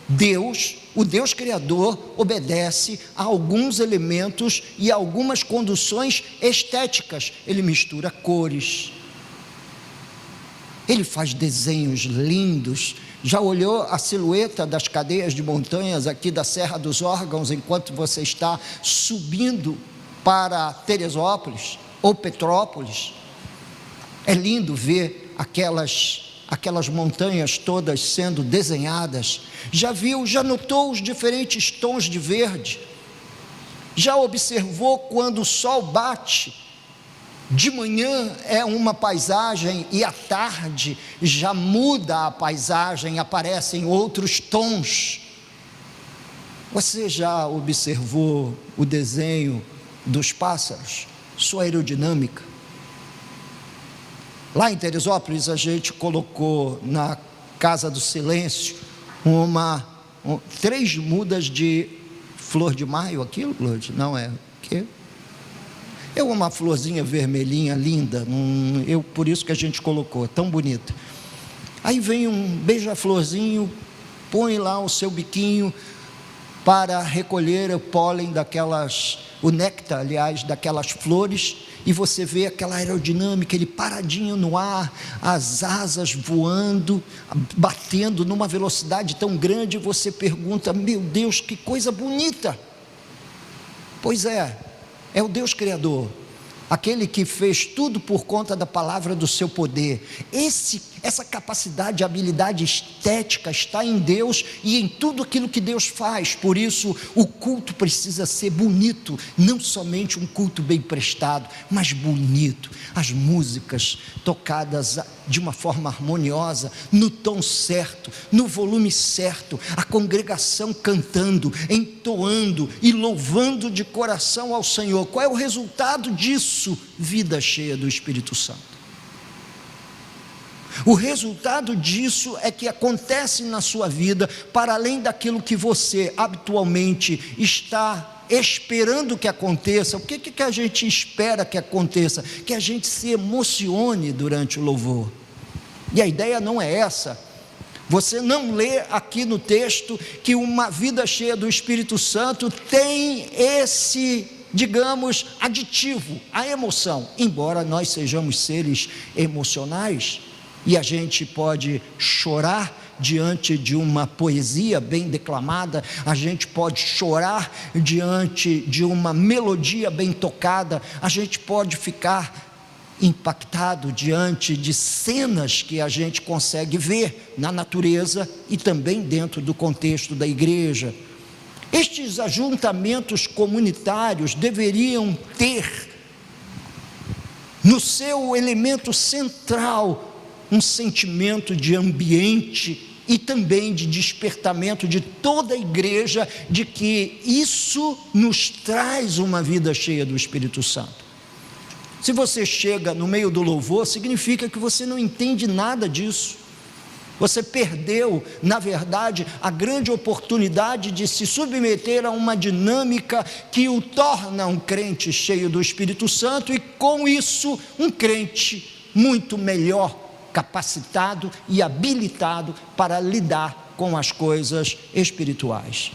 Deus, o Deus Criador, obedece a alguns elementos e a algumas conduções estéticas. Ele mistura cores, ele faz desenhos lindos. Já olhou a silhueta das cadeias de montanhas aqui da Serra dos Órgãos, enquanto você está subindo para Teresópolis ou Petrópolis? É lindo ver aquelas montanhas todas sendo desenhadas. Já viu, já notou os diferentes tons de verde? Já observou quando o sol bate? De manhã é uma paisagem e à tarde já muda a paisagem, aparecem outros tons. Você já observou o desenho dos pássaros, sua aerodinâmica? Lá em Teresópolis a gente colocou na Casa do Silêncio 3 mudas de flor de maio, aquilo, Lorde? Não é? Que? É uma florzinha vermelhinha, linda, por isso que a gente colocou, tão bonita. Aí vem um beija-florzinho, põe lá o seu biquinho para recolher o pólen o néctar, aliás, daquelas flores, e você vê aquela aerodinâmica, ele paradinho no ar, as asas voando, batendo numa velocidade tão grande, e você pergunta: meu Deus, que coisa bonita! Pois é o Deus Criador, aquele que fez tudo por conta da palavra do seu poder. Essa capacidade, habilidade estética está em Deus e em tudo aquilo que Deus faz. Por isso o culto precisa ser bonito, não somente um culto bem prestado, mas bonito, as músicas tocadas de uma forma harmoniosa, no tom certo, no volume certo, a congregação cantando, entoando e louvando de coração ao Senhor. Qual é o resultado disso? Vida cheia do Espírito Santo. O resultado disso é que acontece na sua vida, para além daquilo que você habitualmente está esperando que aconteça. O que a gente espera que aconteça? Que a gente se emocione durante o louvor. E a ideia não é essa. Você não lê aqui no texto que uma vida cheia do Espírito Santo tem esse, digamos, aditivo, a emoção. Embora nós sejamos seres emocionais, e a gente pode chorar diante de uma poesia bem declamada, a gente pode chorar diante de uma melodia bem tocada, a gente pode ficar impactado diante de cenas que a gente consegue ver na natureza e também dentro do contexto da igreja. Estes ajuntamentos comunitários deveriam ter no seu elemento central um sentimento de ambiente e também de despertamento de toda a igreja, de que isso nos traz uma vida cheia do Espírito Santo. Se você chega no meio do louvor, significa que você não entende nada disso. Você perdeu, na verdade, a grande oportunidade de se submeter a uma dinâmica que o torna um crente cheio do Espírito Santo, e com isso um crente muito melhor capacitado e habilitado para lidar com as coisas espirituais.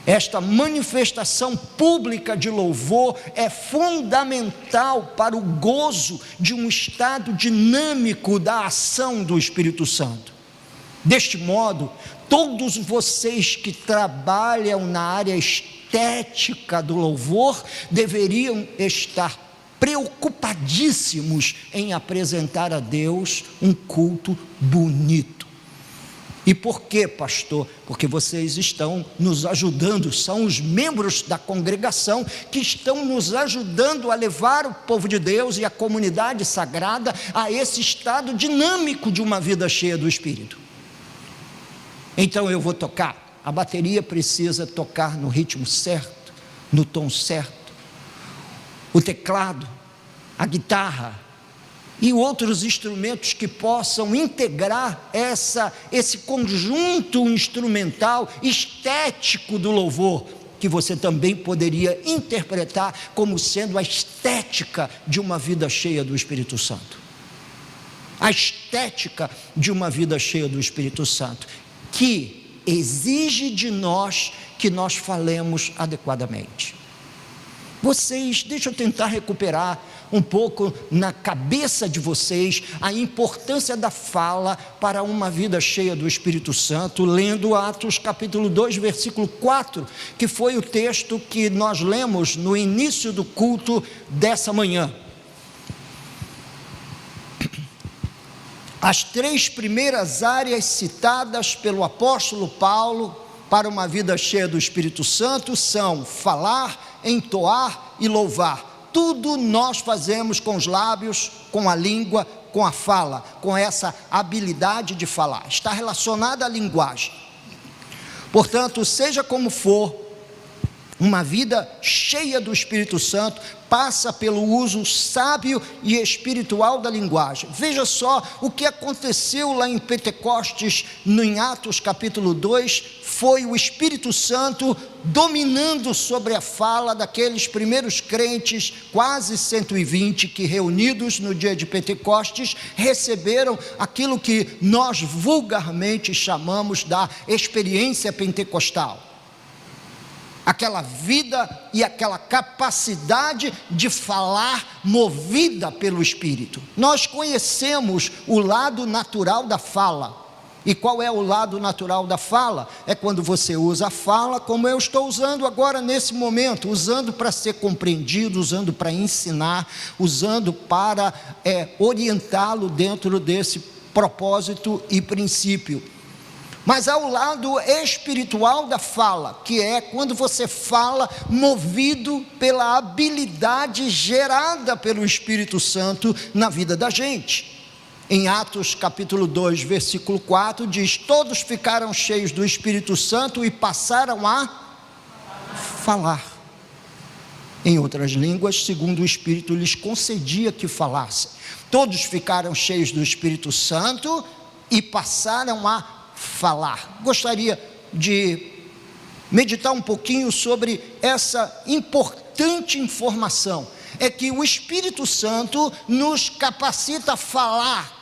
Esta manifestação pública de louvor é fundamental para o gozo de um estado dinâmico da ação do Espírito Santo. Deste modo, todos vocês que trabalham na área estética do louvor deveriam estar preocupadíssimos em apresentar a Deus um culto bonito. E por quê, pastor? Porque vocês estão nos ajudando, são os membros da congregação que estão nos ajudando a levar o povo de Deus e a comunidade sagrada a esse estado dinâmico de uma vida cheia do Espírito. Então eu vou tocar, a bateria precisa tocar no ritmo certo, no tom certo, o teclado, a guitarra e outros instrumentos que possam integrar esse conjunto instrumental estético do louvor, que você também poderia interpretar como sendo a estética de uma vida cheia do Espírito Santo. A estética de uma vida cheia do Espírito Santo, que exige de nós que nós falemos adequadamente. Deixa eu tentar recuperar um pouco na cabeça de vocês a importância da fala para uma vida cheia do Espírito Santo, lendo Atos capítulo 2, versículo 4, que foi o texto que nós lemos no início do culto dessa manhã. As 3 primeiras áreas citadas pelo apóstolo Paulo para uma vida cheia do Espírito Santo são falar, entoar e louvar. Tudo nós fazemos com os lábios, com a língua, com a fala, com essa habilidade de falar. Está relacionada à linguagem. Portanto, seja como for, uma vida cheia do Espírito Santo passa pelo uso sábio e espiritual da linguagem. Veja só o que aconteceu lá em Pentecostes, em Atos capítulo 2, foi o Espírito Santo dominando sobre a fala daqueles primeiros crentes, quase 120, que reunidos no dia de Pentecostes, receberam aquilo que nós vulgarmente chamamos da experiência pentecostal. aquela vida e aquela capacidade de falar movida pelo Espírito. Nós conhecemos o lado natural da fala. E qual é o lado natural da fala? É quando você usa a fala como eu estou usando agora nesse momento, usando para ser compreendido, usando para ensinar, usando para orientá-lo dentro desse propósito e princípio. Mas há o lado espiritual da fala, que é quando você fala movido pela habilidade gerada pelo Espírito Santo na vida da gente. Em Atos capítulo 2, versículo 4, diz: todos ficaram cheios do Espírito Santo e passaram a falar em outras línguas, segundo o Espírito lhes concedia que falassem. Todos ficaram cheios do Espírito Santo e passaram a falar. Gostaria de meditar um pouquinho sobre essa importante informação. É que o Espírito Santo nos capacita a falar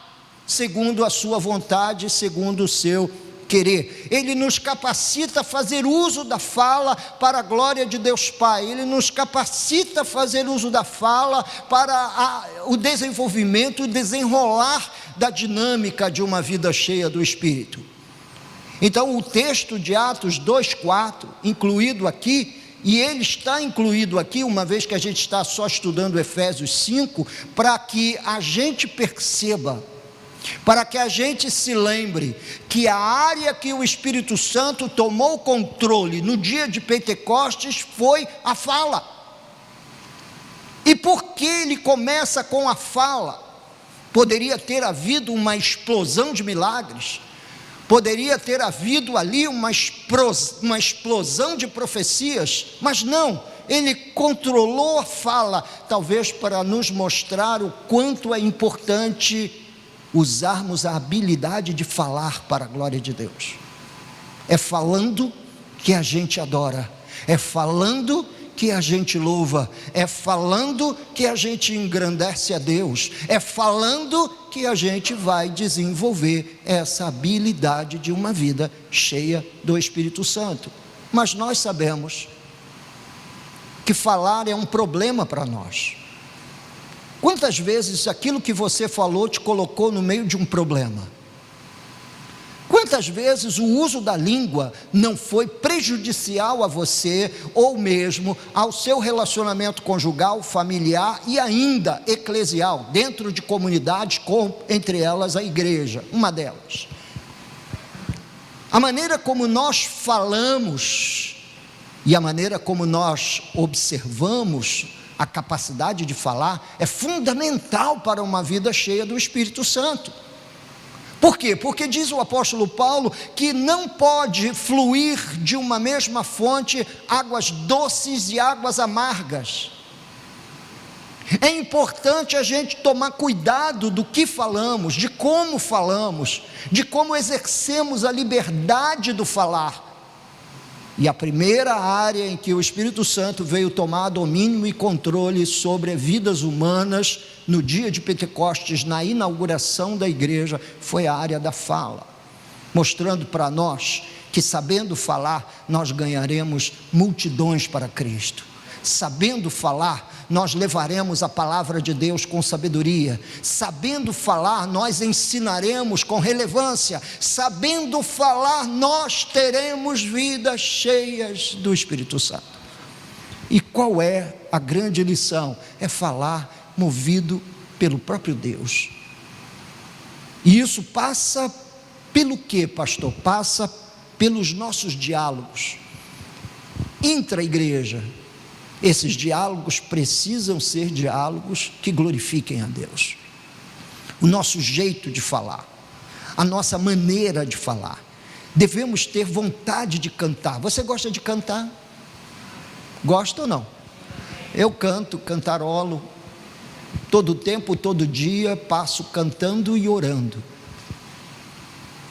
segundo a sua vontade, segundo o seu querer. Ele nos capacita a fazer uso da fala para a glória de Deus Pai. Ele nos capacita a fazer uso da fala para o desenvolvimento, o desenrolar da dinâmica de uma vida cheia do Espírito. Então o texto de Atos 2,4, incluído aqui, e ele está incluído aqui, uma vez que a gente está só estudando Efésios 5, para que a gente perceba, para que a gente se lembre, que a área que o Espírito Santo tomou controle no dia de Pentecostes foi a fala. E por que ele começa com a fala? Poderia ter havido uma explosão de milagres, poderia ter havido ali uma explosão de profecias, mas não, ele controlou a fala, talvez para nos mostrar o quanto é importante usarmos a habilidade de falar para a glória de Deus. É falando que a gente adora, é falando que a gente louva, é falando que a gente engrandece a Deus, é falando que a gente vai desenvolver essa habilidade de uma vida cheia do Espírito Santo. Mas nós sabemos que falar é um problema para nós. Quantas vezes aquilo que você falou te colocou no meio de um problema? Quantas vezes o uso da língua não foi prejudicial a você, ou mesmo ao seu relacionamento conjugal, familiar e ainda eclesial, dentro de comunidades, entre elas a igreja, uma delas. A maneira como nós falamos e a maneira como nós observamos a capacidade de falar é fundamental para uma vida cheia do Espírito Santo. Por quê? Porque diz o apóstolo Paulo que não pode fluir de uma mesma fonte águas doces e águas amargas. É importante a gente tomar cuidado do que falamos, de como exercemos a liberdade do falar. E a primeira área em que o Espírito Santo veio tomar domínio e controle sobre vidas humanas no dia de Pentecostes, na inauguração da igreja, foi a área da fala, mostrando para nós que sabendo falar, nós ganharemos multidões para Cristo. Sabendo falar, nós levaremos a palavra de Deus com sabedoria. Sabendo falar, nós ensinaremos com relevância. Sabendo falar, nós teremos vidas cheias do Espírito Santo. E qual é a grande lição? É falar movido pelo próprio Deus. E isso passa pelo quê, pastor? Passa pelos nossos diálogos intra-igreja. Esses diálogos precisam ser diálogos que glorifiquem a Deus. O nosso jeito de falar, a nossa maneira de falar. Devemos ter vontade de cantar. Você gosta de cantar? Gosta ou não? Eu canto, cantarolo, todo tempo, todo dia, passo cantando e orando.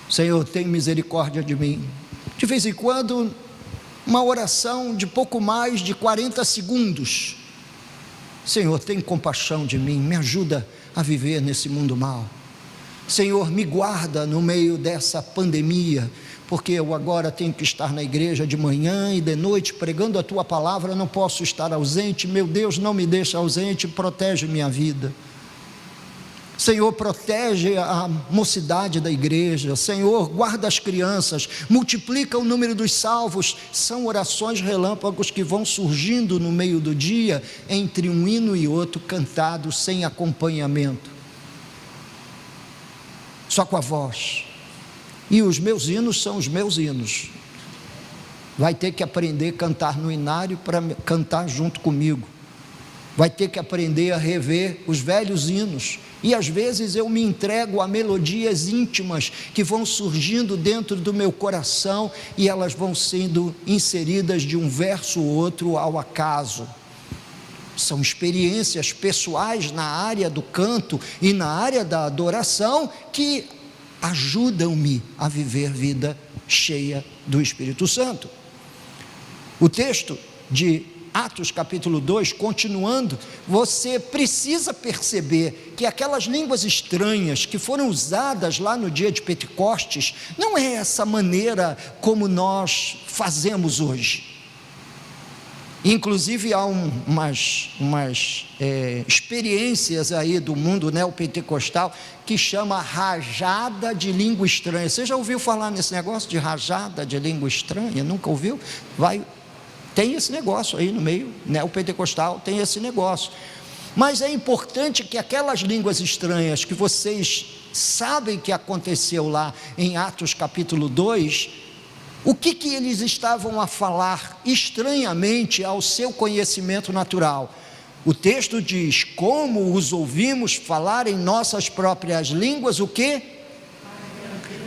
Senhor, tem misericórdia de mim. De vez em quando, uma oração de pouco mais de 40 segundos. Senhor, tem compaixão de mim, me ajuda a viver nesse mundo mau. Senhor, me guarda no meio dessa pandemia, porque eu agora tenho que estar na igreja de manhã e de noite pregando a Tua palavra, não posso estar ausente. Meu Deus, não me deixa ausente, protege minha vida. Senhor, protege a mocidade da igreja. Senhor, guarda as crianças, multiplica o número dos salvos. São orações relâmpagos que vão surgindo no meio do dia, entre um hino e outro, cantado sem acompanhamento, só com a voz. E os meus hinos são os meus hinos. Vai ter que aprender a cantar no inário para cantar junto comigo. Vai ter que aprender a rever os velhos hinos. E às vezes eu me entrego a melodias íntimas que vão surgindo dentro do meu coração e elas vão sendo inseridas de um verso ou outro ao acaso. São experiências pessoais na área do canto e na área da adoração que ajudam-me a viver vida cheia do Espírito Santo. O texto de Atos capítulo 2, continuando, você precisa perceber que aquelas línguas estranhas que foram usadas lá no dia de Pentecostes, não é essa maneira como nós fazemos hoje. Inclusive há umas experiências aí do mundo neopentecostal que chama rajada de língua estranha. Você já ouviu falar nesse negócio de rajada de língua estranha? Nunca ouviu? Tem esse negócio aí no meio neopentecostal, tem esse negócio. Mas é importante que aquelas línguas estranhas que vocês sabem que aconteceu lá em Atos capítulo 2, o que eles estavam a falar estranhamente ao seu conhecimento natural? O texto diz: como os ouvimos falar em nossas próprias línguas, o quê?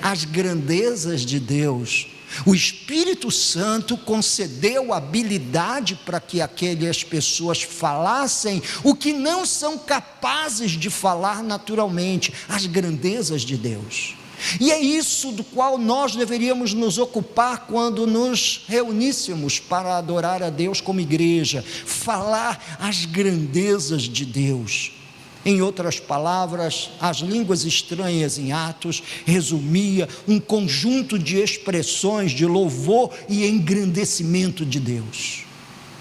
As grandezas de Deus. O Espírito Santo concedeu habilidade para que aquelas pessoas falassem o que não são capazes de falar naturalmente, as grandezas de Deus. E é isso do qual nós deveríamos nos ocupar quando nos reuníssemos para adorar a Deus como igreja, falar as grandezas de Deus. Em outras palavras, as línguas estranhas em Atos resumia um conjunto de expressões de louvor e engrandecimento de Deus.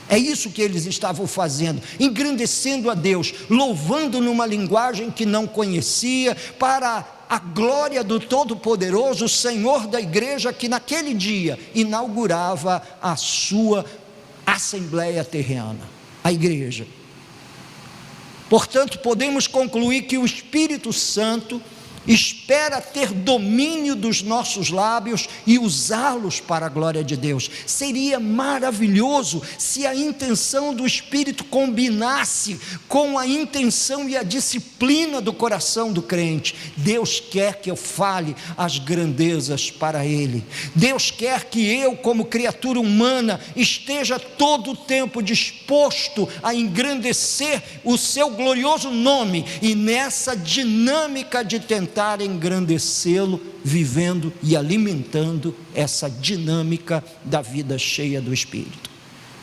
É isso que eles estavam fazendo, engrandecendo a Deus, louvando numa linguagem que não conhecia, para a glória do Todo-Poderoso, Senhor da igreja, que naquele dia inaugurava a sua assembleia terrena, a igreja. Portanto, podemos concluir que o Espírito Santo espera ter domínio dos nossos lábios e usá-los para a glória de Deus. Seria maravilhoso se a intenção do Espírito combinasse com a intenção e a disciplina do coração do crente. Deus quer que eu fale as grandezas para Ele. Deus quer que eu, como criatura humana, esteja todo o tempo disposto a engrandecer o seu glorioso nome, e nessa dinâmica de tentar engrandecê-lo, vivendo e alimentando essa dinâmica da vida cheia do Espírito.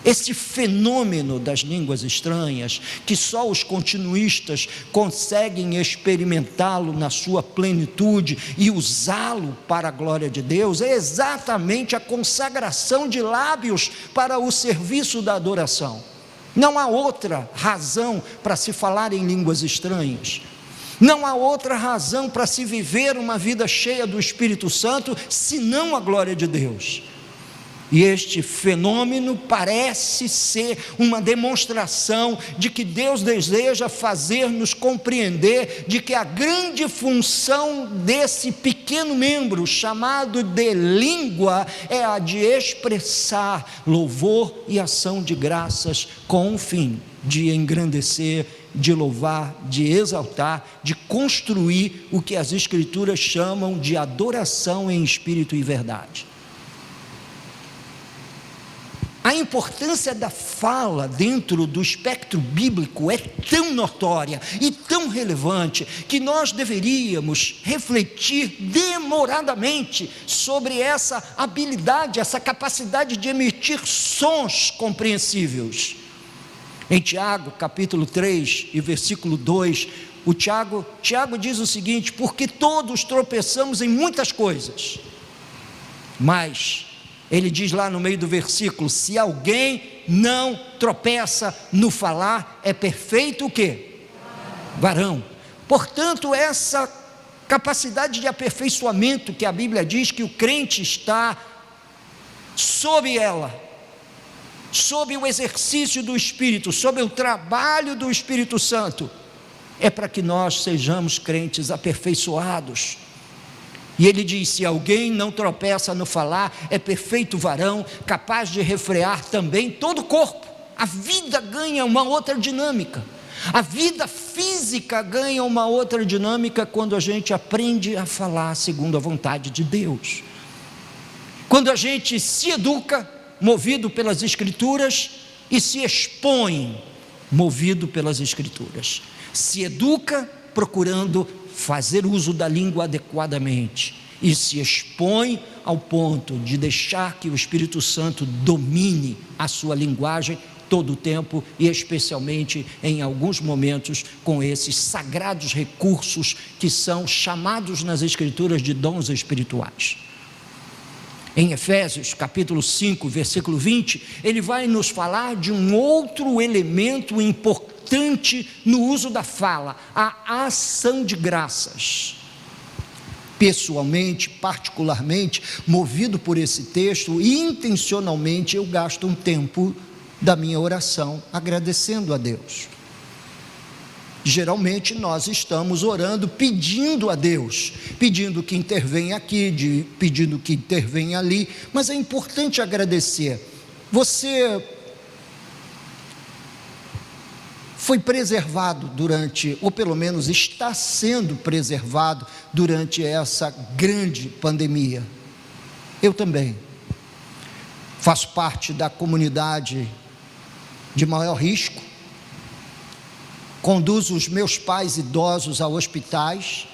Esse fenômeno das línguas estranhas, que só os continuistas conseguem experimentá-lo na sua plenitude e usá-lo para a glória de Deus, é exatamente a consagração de lábios para o serviço da adoração. Não há outra razão para se falar em línguas estranhas. Não há outra razão para se viver uma vida cheia do Espírito Santo, senão a glória de Deus. E este fenômeno parece ser uma demonstração de que Deus deseja fazer-nos compreender de que a grande função desse pequeno membro, chamado de língua, é a de expressar louvor e ação de graças com o fim de engrandecer, de louvar, de exaltar, de construir o que as Escrituras chamam de adoração em espírito e verdade. A importância da fala dentro do espectro bíblico é tão notória e tão relevante que nós deveríamos refletir demoradamente sobre essa habilidade, essa capacidade de emitir sons compreensíveis. Em Tiago capítulo 3 e versículo 2, Tiago diz o seguinte: porque todos tropeçamos em muitas coisas, mas ele diz lá no meio do versículo: se alguém não tropeça no falar, é perfeito o quê? Varão. Portanto, essa capacidade de aperfeiçoamento que a Bíblia diz que o crente está sob ela, sob o exercício do Espírito, sob o trabalho do Espírito Santo, é para que nós sejamos crentes aperfeiçoados. E ele diz: se alguém não tropeça no falar, é perfeito varão, capaz de refrear também todo o corpo. A vida ganha uma outra dinâmica, a vida física ganha uma outra dinâmica quando a gente aprende a falar segundo a vontade de Deus, quando a gente se educa movido pelas Escrituras e se expõe movido pelas Escrituras, se educa procurando fazer uso da língua adequadamente e se expõe ao ponto de deixar que o Espírito Santo domine a sua linguagem todo o tempo, e especialmente em alguns momentos com esses sagrados recursos que são chamados nas Escrituras de dons espirituais. Em Efésios capítulo 5, versículo 20, ele vai nos falar de um outro elemento importante no uso da fala: a ação de graças. Pessoalmente, particularmente, movido por esse texto, intencionalmente eu gasto um tempo da minha oração agradecendo a Deus. Geralmente nós estamos orando, pedindo a Deus, pedindo que intervenha aqui, pedindo que intervenha ali, mas é importante agradecer. Você foi preservado durante, ou pelo menos está sendo preservado durante essa grande pandemia. Eu também faço parte da comunidade de maior risco, conduzo os meus pais idosos a hospitais,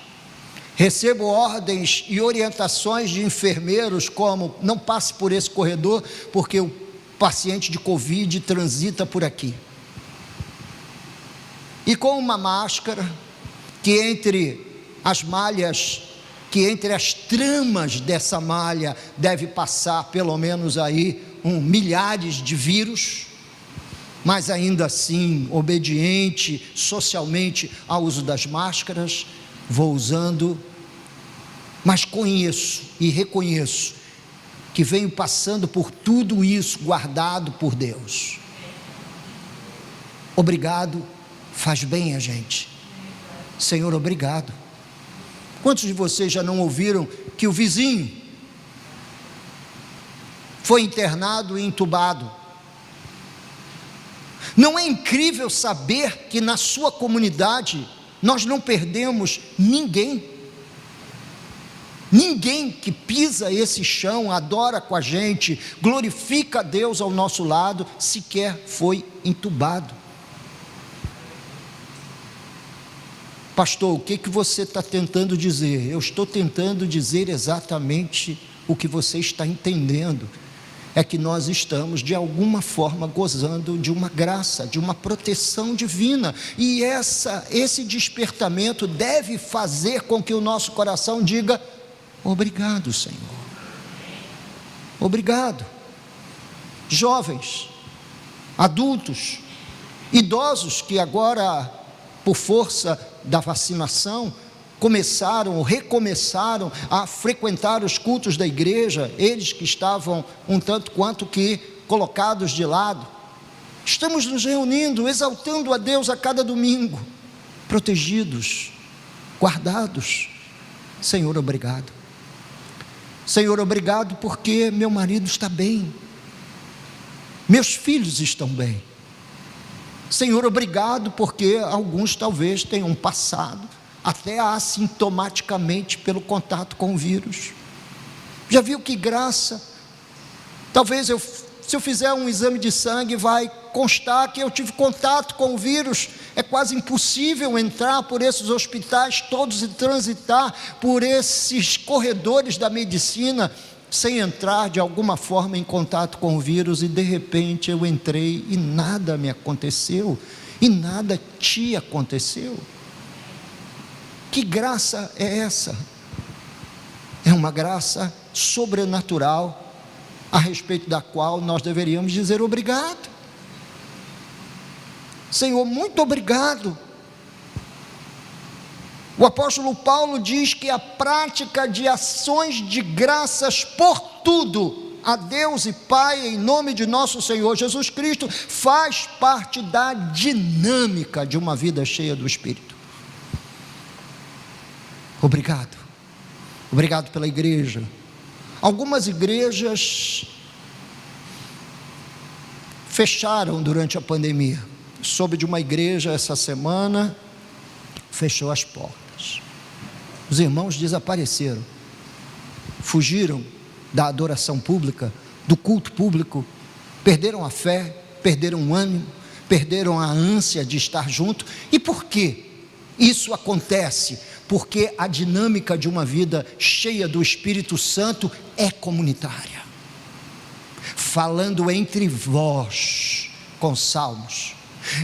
recebo ordens e orientações de enfermeiros como: não passe por esse corredor porque o paciente de Covid transita por aqui. E com uma máscara que entre as malhas, que entre as tramas dessa malha deve passar pelo menos aí milhares de vírus, mas ainda assim, obediente socialmente ao uso das máscaras, vou usando, mas conheço e reconheço que venho passando por tudo isso guardado por Deus. Obrigado, faz bem a gente. Senhor, obrigado. Quantos de vocês já não ouviram que o vizinho foi internado e entubado? Não é incrível saber que na sua comunidade nós não perdemos ninguém? Ninguém que pisa esse chão, adora com a gente, glorifica a Deus ao nosso lado, sequer foi entubado. Pastor, o que você está tentando dizer? Eu estou tentando dizer exatamente o que você está entendendo. É que nós estamos de alguma forma gozando de uma graça, de uma proteção divina, e esse despertamento deve fazer com que o nosso coração diga: obrigado, Senhor, obrigado. Jovens, adultos, idosos que agora, por força da vacinação, recomeçaram a frequentar os cultos da igreja, eles que estavam um tanto quanto que colocados de lado. Estamos nos reunindo, exaltando a Deus a cada domingo, protegidos, guardados. Senhor, obrigado. Senhor, obrigado porque meu marido está bem, meus filhos estão bem. Senhor, obrigado porque alguns talvez tenham passado até assintomaticamente pelo contato com o vírus. Já viu que graça? Talvez se eu fizer um exame de sangue, vai constar que eu tive contato com o vírus. É quase impossível entrar por esses hospitais todos e transitar por esses corredores da medicina sem entrar de alguma forma em contato com o vírus, e de repente eu entrei e nada me aconteceu, e nada te aconteceu. Que graça é essa? É uma graça sobrenatural, a respeito da qual nós deveríamos dizer obrigado. Senhor, muito obrigado. O apóstolo Paulo diz que a prática de ações de graças por tudo a Deus e Pai, em nome de nosso Senhor Jesus Cristo, faz parte da dinâmica de uma vida cheia do Espírito. Obrigado. Obrigado pela igreja. Algumas igrejas fecharam durante a pandemia. Soube de uma igreja essa semana, fechou as portas. Os irmãos desapareceram, fugiram da adoração pública, do culto público, perderam a fé, perderam o ânimo, perderam a ânsia de estar junto. E por quê? Isso acontece porque a dinâmica de uma vida cheia do Espírito Santo é comunitária, falando entre vós com salmos,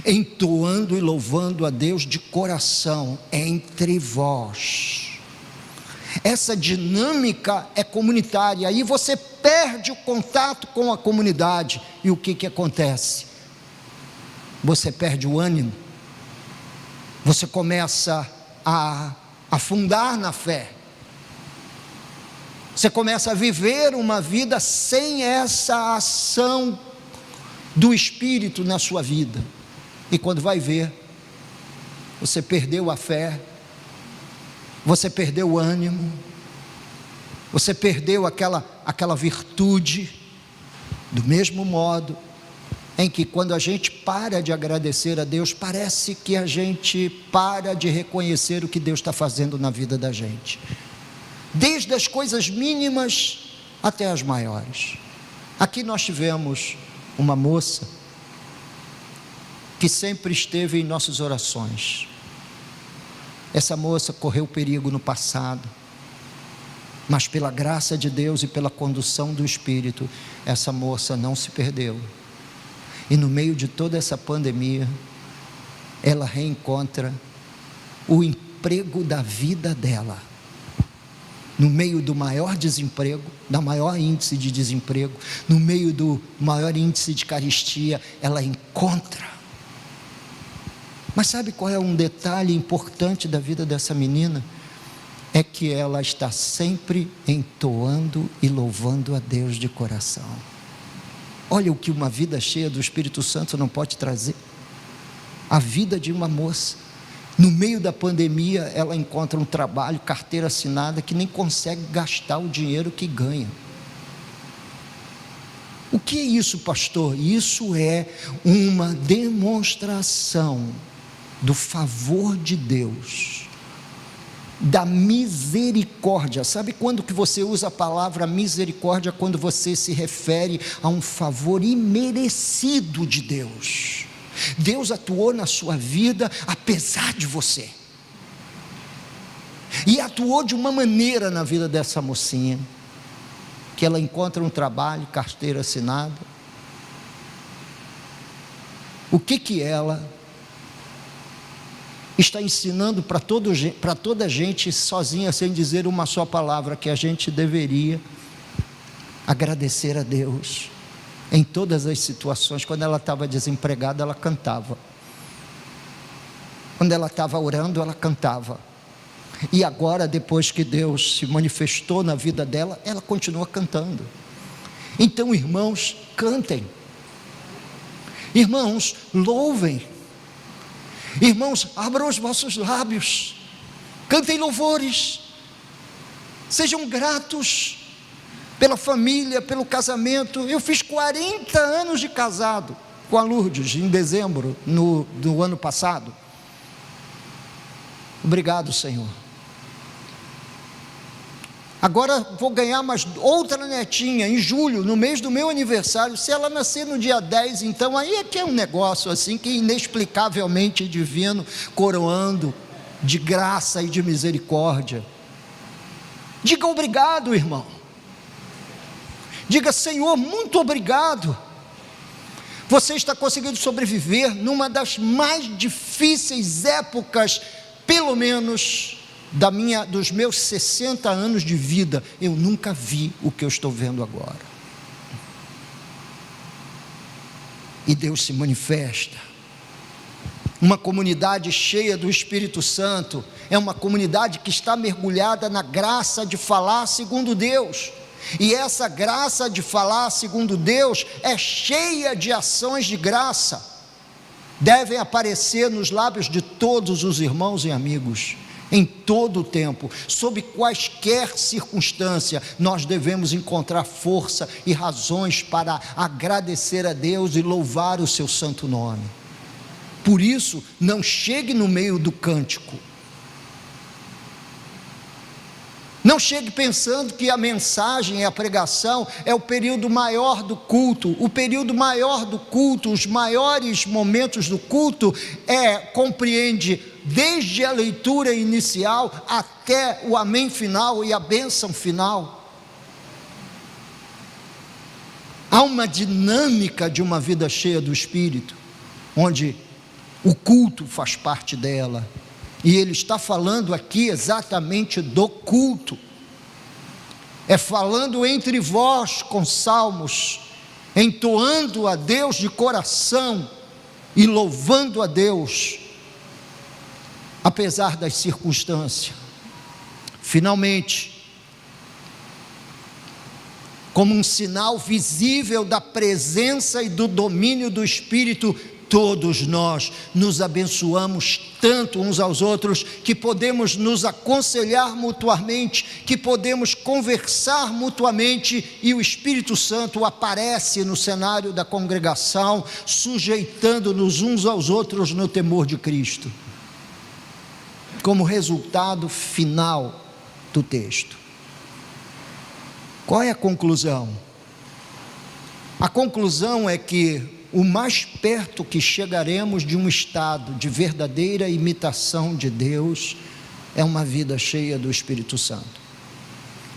entoando e louvando a Deus de coração entre vós. Essa dinâmica é comunitária, aí você perde o contato com a comunidade, e o que acontece? Você perde o ânimo, você começa a afundar na fé, você começa a viver uma vida sem essa ação do Espírito na sua vida, e quando vai ver, você perdeu a fé, você perdeu o ânimo, você perdeu aquela virtude, do mesmo modo em que quando a gente para de agradecer a Deus, parece que a gente para de reconhecer o que Deus está fazendo na vida da gente, desde as coisas mínimas até as maiores. Aqui nós tivemos uma moça que sempre esteve em nossas orações. Essa moça correu perigo no passado, mas pela graça de Deus e pela condução do Espírito, essa moça não se perdeu, e no meio de toda essa pandemia, ela reencontra o emprego da vida dela, no meio do maior desemprego, da maior índice de desemprego, no meio do maior índice de carestia, ela encontra. Mas sabe qual é um detalhe importante da vida dessa menina? É que ela está sempre entoando e louvando a Deus de coração. Olha o que uma vida cheia do Espírito Santo não pode trazer. A vida de uma moça, no meio da pandemia, ela encontra um trabalho, carteira assinada, que nem consegue gastar o dinheiro que ganha. O que é isso, pastor? Isso é uma demonstração do favor de Deus, da misericórdia. Sabe quando que você usa a palavra misericórdia? Quando você se refere a um favor imerecido de Deus. Deus atuou na sua vida apesar de você, e atuou de uma maneira na vida dessa mocinha, que ela encontra um trabalho, carteira assinada. O que ela está ensinando para toda a gente, sozinha, sem dizer uma só palavra? Que a gente deveria agradecer a Deus em todas as situações. Quando ela estava desempregada, ela cantava. Quando ela estava orando, ela cantava. E agora, depois que Deus se manifestou na vida dela, ela continua cantando. Então, irmãos, cantem. Irmãos, louvem. Irmãos, abram os vossos lábios, cantem louvores, sejam gratos pela família, pelo casamento. Eu fiz 40 anos de casado com a Lourdes, em dezembro do ano passado. Obrigado, Senhor. Agora vou ganhar mais outra netinha em julho, no mês do meu aniversário. Se ela nascer no dia 10, então aí é que é um negócio assim, que inexplicavelmente divino, coroando de graça e de misericórdia. Diga obrigado, irmão. Diga: Senhor, muito obrigado. Você está conseguindo sobreviver numa das mais difíceis épocas, pelo menos dos meus 60 anos de vida, eu nunca vi o que eu estou vendo agora. E Deus se manifesta. Uma comunidade cheia do Espírito Santo é uma comunidade que está mergulhada na graça de falar segundo Deus. E essa graça de falar segundo Deus é cheia de ações de graça. Devem aparecer nos lábios de todos os irmãos e amigos, em todo o tempo, sob quaisquer circunstância. Nós devemos encontrar força e razões para agradecer a Deus e louvar o seu santo nome. Por isso, não chegue no meio do cântico. Não chegue pensando que a mensagem e a pregação é o período maior do culto. O período maior do culto, os maiores momentos do culto, compreende desde a leitura inicial até o amém final e a bênção final. Há uma dinâmica de uma vida cheia do Espírito, onde o culto faz parte dela. E ele está falando aqui exatamente do culto. É falando entre vós com salmos, entoando a Deus de coração e louvando a Deus, apesar das circunstâncias. Finalmente, como um sinal visível da presença e do domínio do Espírito, todos nós nos abençoamos tanto uns aos outros, que podemos nos aconselhar mutuamente, que podemos conversar mutuamente, e o Espírito Santo aparece no cenário da congregação, sujeitando-nos uns aos outros no temor de Cristo. Como resultado final do texto, qual é a conclusão? A conclusão é que o mais perto que chegaremos de um estado de verdadeira imitação de Deus é uma vida cheia do Espírito Santo.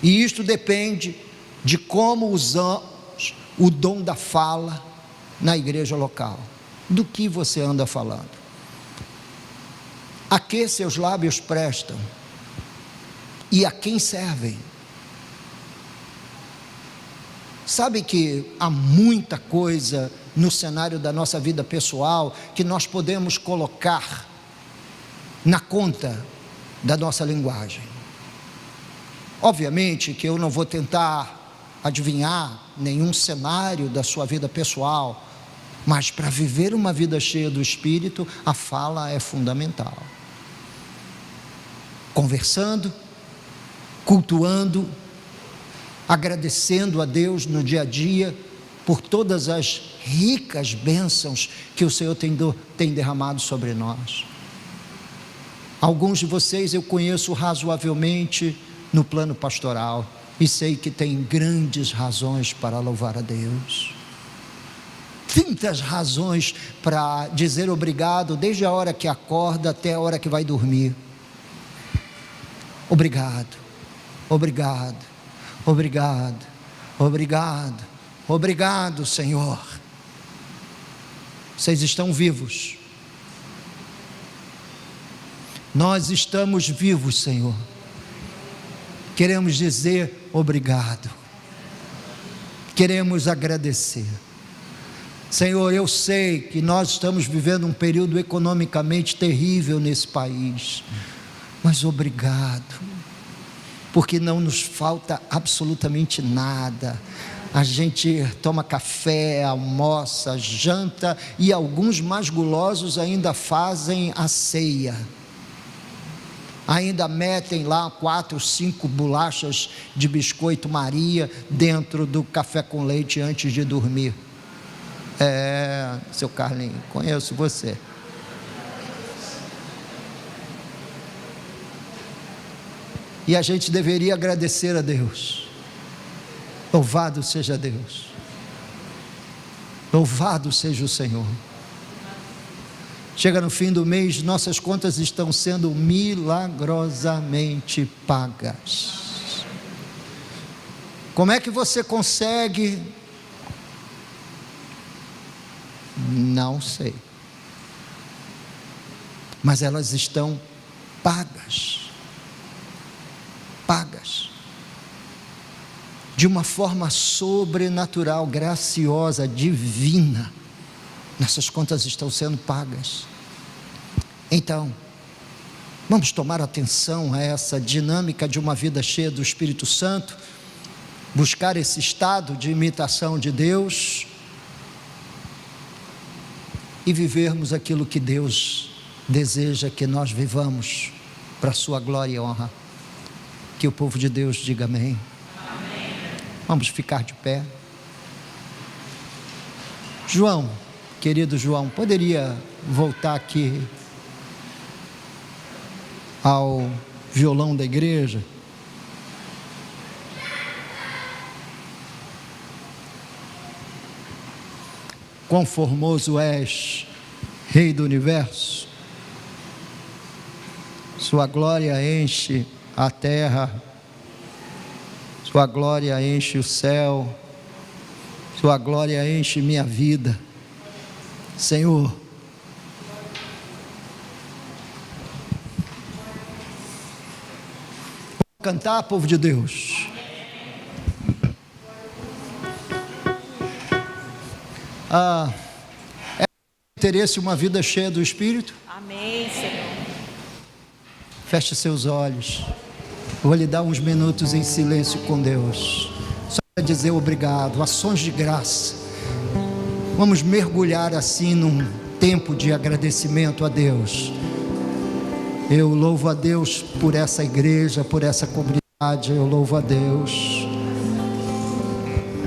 E isto depende de como usamos o dom da fala na igreja local. Do que você anda falando? A que seus lábios prestam? E a quem servem? Sabe que há muita coisa no cenário da nossa vida pessoal que nós podemos colocar na conta da nossa linguagem. Obviamente que eu não vou tentar adivinhar nenhum cenário da sua vida pessoal, mas para viver uma vida cheia do Espírito, a fala é fundamental. Conversando, cultuando, agradecendo a Deus no dia a dia, por todas as ricas bênçãos que o Senhor tem derramado sobre nós. Alguns de vocês eu conheço razoavelmente no plano pastoral, e sei que tem grandes razões para louvar a Deus, tantas razões para dizer obrigado, desde a hora que acorda até a hora que vai dormir. Obrigado, obrigado, obrigado, obrigado, obrigado, Senhor. Vocês estão vivos. Nós estamos vivos, Senhor. Queremos dizer obrigado. Queremos agradecer. Senhor, eu sei que nós estamos vivendo um período economicamente terrível nesse país, mas obrigado, porque não nos falta absolutamente nada. A gente toma café, almoça, janta, e alguns mais gulosos ainda fazem a ceia. Ainda metem lá 4, 5 bolachas de biscoito Maria dentro do café com leite antes de dormir. Seu Carlinhos, conheço você. E a gente deveria agradecer a Deus. Louvado seja Deus. Louvado seja o Senhor. Chega no fim do mês, nossas contas estão sendo milagrosamente pagas. Como é que você consegue? Não sei. Mas elas estão pagas. pagas, de uma forma sobrenatural, graciosa, divina. Nossas contas estão sendo pagas. Então, vamos tomar atenção a essa dinâmica de uma vida cheia do Espírito Santo, buscar esse estado de imitação de Deus e vivermos aquilo que Deus deseja que nós vivamos, para a sua glória e honra. Que o povo de Deus diga amém. Amém. Vamos ficar de pé. João, querido João, poderia voltar aqui ao violão da igreja? Quão formoso és, Rei do Universo, sua glória enche a terra, sua glória enche o céu, sua glória enche minha vida, Senhor. Vamos cantar, povo de Deus. É interesse uma vida cheia do Espírito?
Amém, Senhor.
Feche seus olhos. Vou lhe dar uns minutos em silêncio com Deus, só para dizer obrigado, ações de graça. Vamos mergulhar assim num tempo de agradecimento a Deus. Eu louvo a Deus por essa igreja, por essa comunidade. Eu louvo a Deus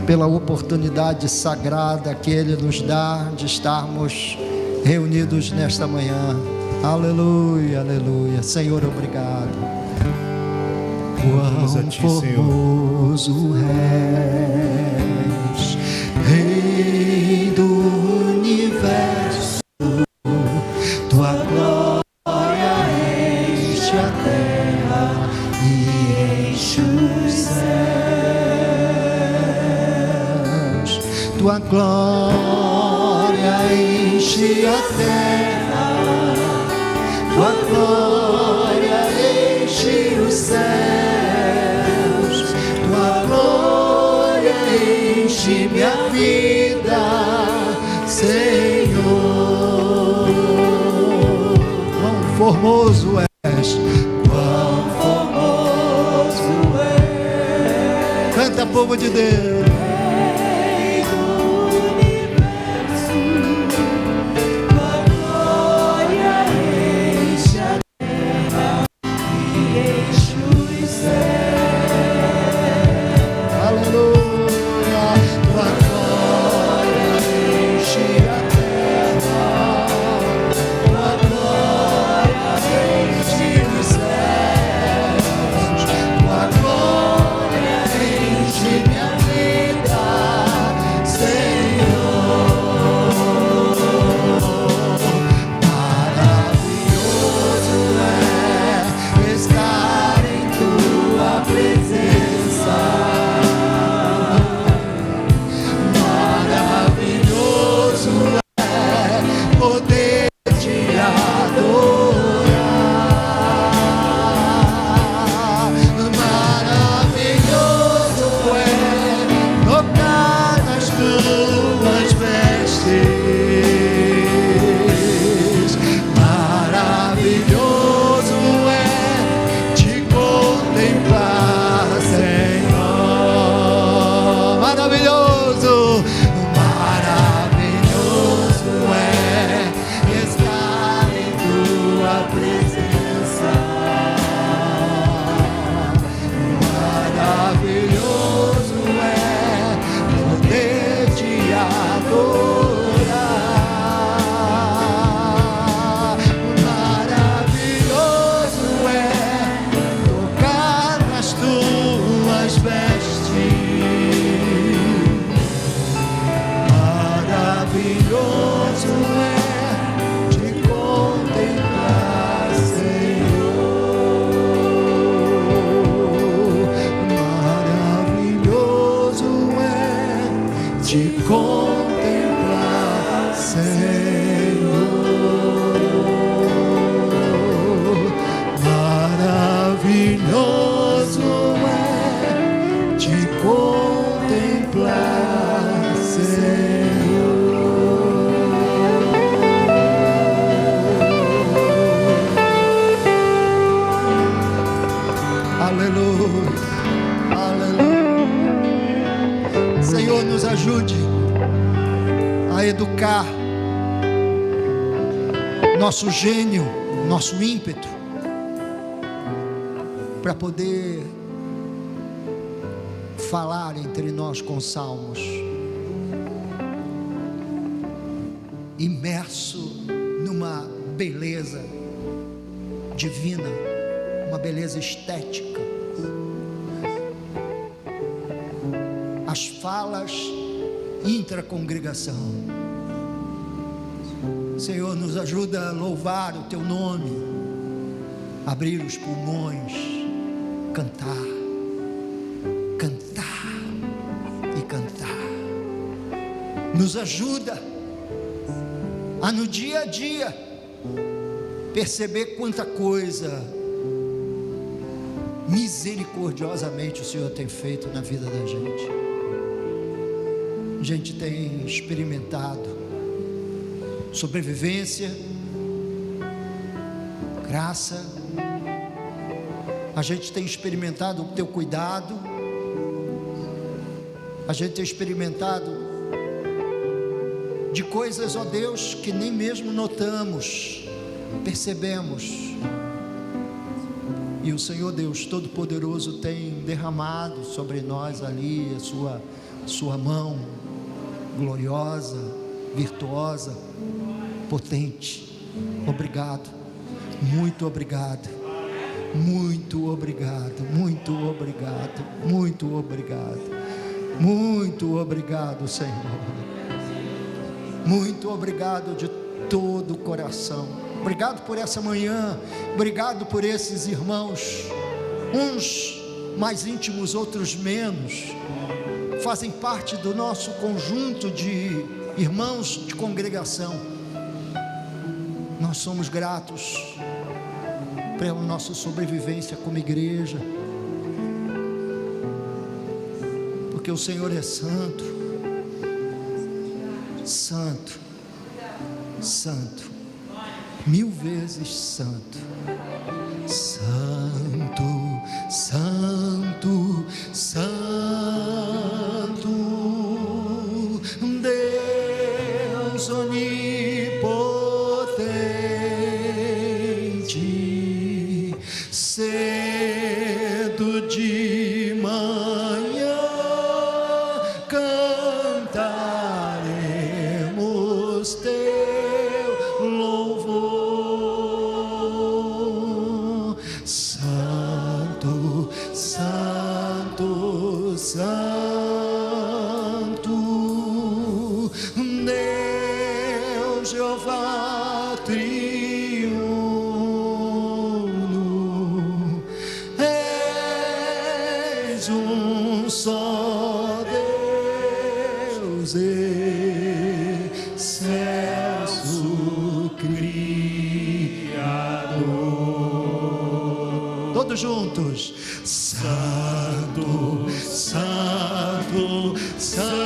pela oportunidade sagrada que Ele nos dá de estarmos reunidos nesta manhã. Aleluia, aleluia. Senhor, obrigado. Quão formoso és, Rei do Universo, tua glória enche a terra e enche os céus. Tua glória enche a terra, tua glória enche os céus, tua glória enche minha vida, Senhor. Quão formoso és, quão formoso és. Canta, povo de Deus. Maravilhoso Aleluia, aleluia. Senhor, nos ajude a educar nosso gênio, nosso ímpeto, para poder falar entre nós com salmos, imerso numa beleza divina, uma beleza estética. As falas intracongregação. Senhor, nos ajuda a louvar o Teu nome, abrir os pulmões, cantar, cantar e cantar. Nos ajuda a no dia a dia perceber quanta coisa misericordiosamente o Senhor tem feito na vida da gente. A gente tem experimentado sobrevivência, graça. A gente tem experimentado o Teu cuidado. A gente tem experimentado de coisas, ó Deus, que nem mesmo notamos, percebemos. E o Senhor Deus Todo-Poderoso tem derramado sobre nós ali a sua mão gloriosa, virtuosa, potente. Obrigado, muito obrigado, muito obrigado, muito obrigado, muito obrigado, muito obrigado, Senhor. Muito obrigado de todo o coração. Obrigado por essa manhã, obrigado por esses irmãos, uns mais íntimos, outros menos, fazem parte do nosso conjunto de irmãos de congregação. Nós somos gratos pela nossa sobrevivência como igreja, porque o Senhor é santo, santo, santo, mil vezes santo, santo, santo, santo, Deus onipotente. Cedo de manhã cantaremos teu louvor. Santo, santo, santo, Deus Jeová triuno, és um só Deus, excelso Criador. Todos juntos. Santo, santo, santo,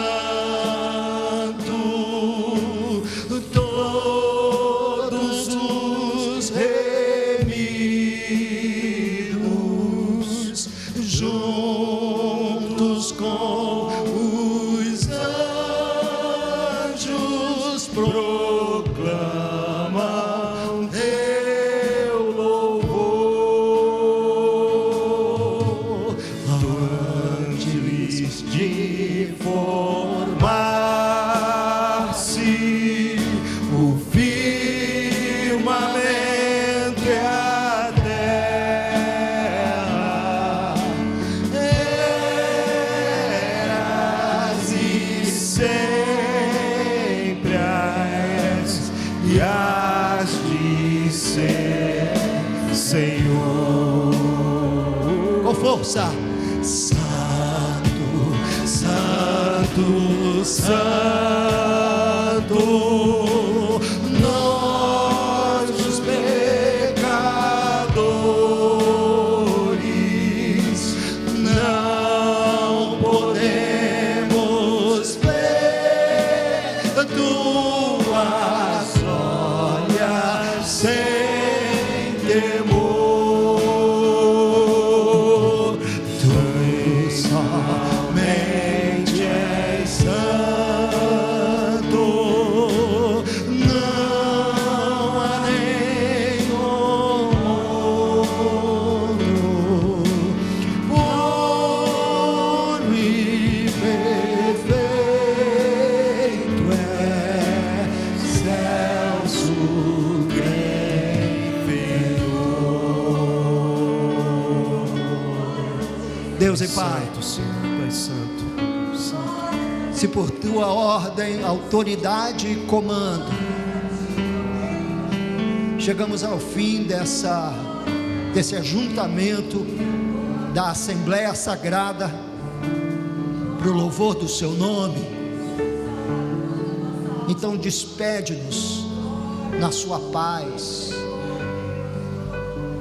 todos os remidos, juntos com os anjos, proclamam teu louvor. Antes de formar-se o firmamento e a terra, eras e sempre és e has de ser, Senhor. Com força. Santo, santo, santo, nós os pecadores não podemos tuas olhas sem temor, tu somente és santo, não há nenhum outro puro e perfeito, excelso, Deus e Pai,
Senhor, Tu és santo, santo.
se por tua ordem, autoridade e comando chegamos ao fim desse ajuntamento da Assembleia Sagrada para o louvor do seu nome, então despede-nos na sua paz,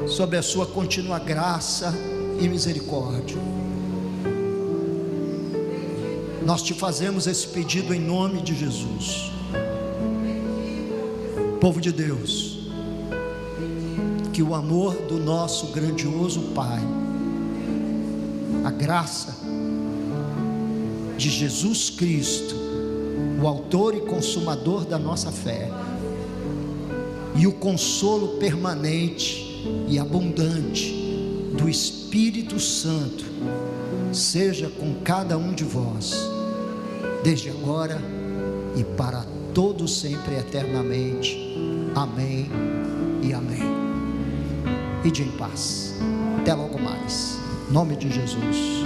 sob a sua contínua graça e misericórdia. Nós te fazemos esse pedido em nome de Jesus. Povo de Deus, que o amor do nosso grandioso Pai, a graça de Jesus Cristo, o autor e consumador da nossa fé, e o consolo permanente e abundante do Espírito Santo seja com cada um de vós, desde agora e para todo sempre eternamente. Amém e amém. Ide em paz. Até logo mais. Em nome de Jesus.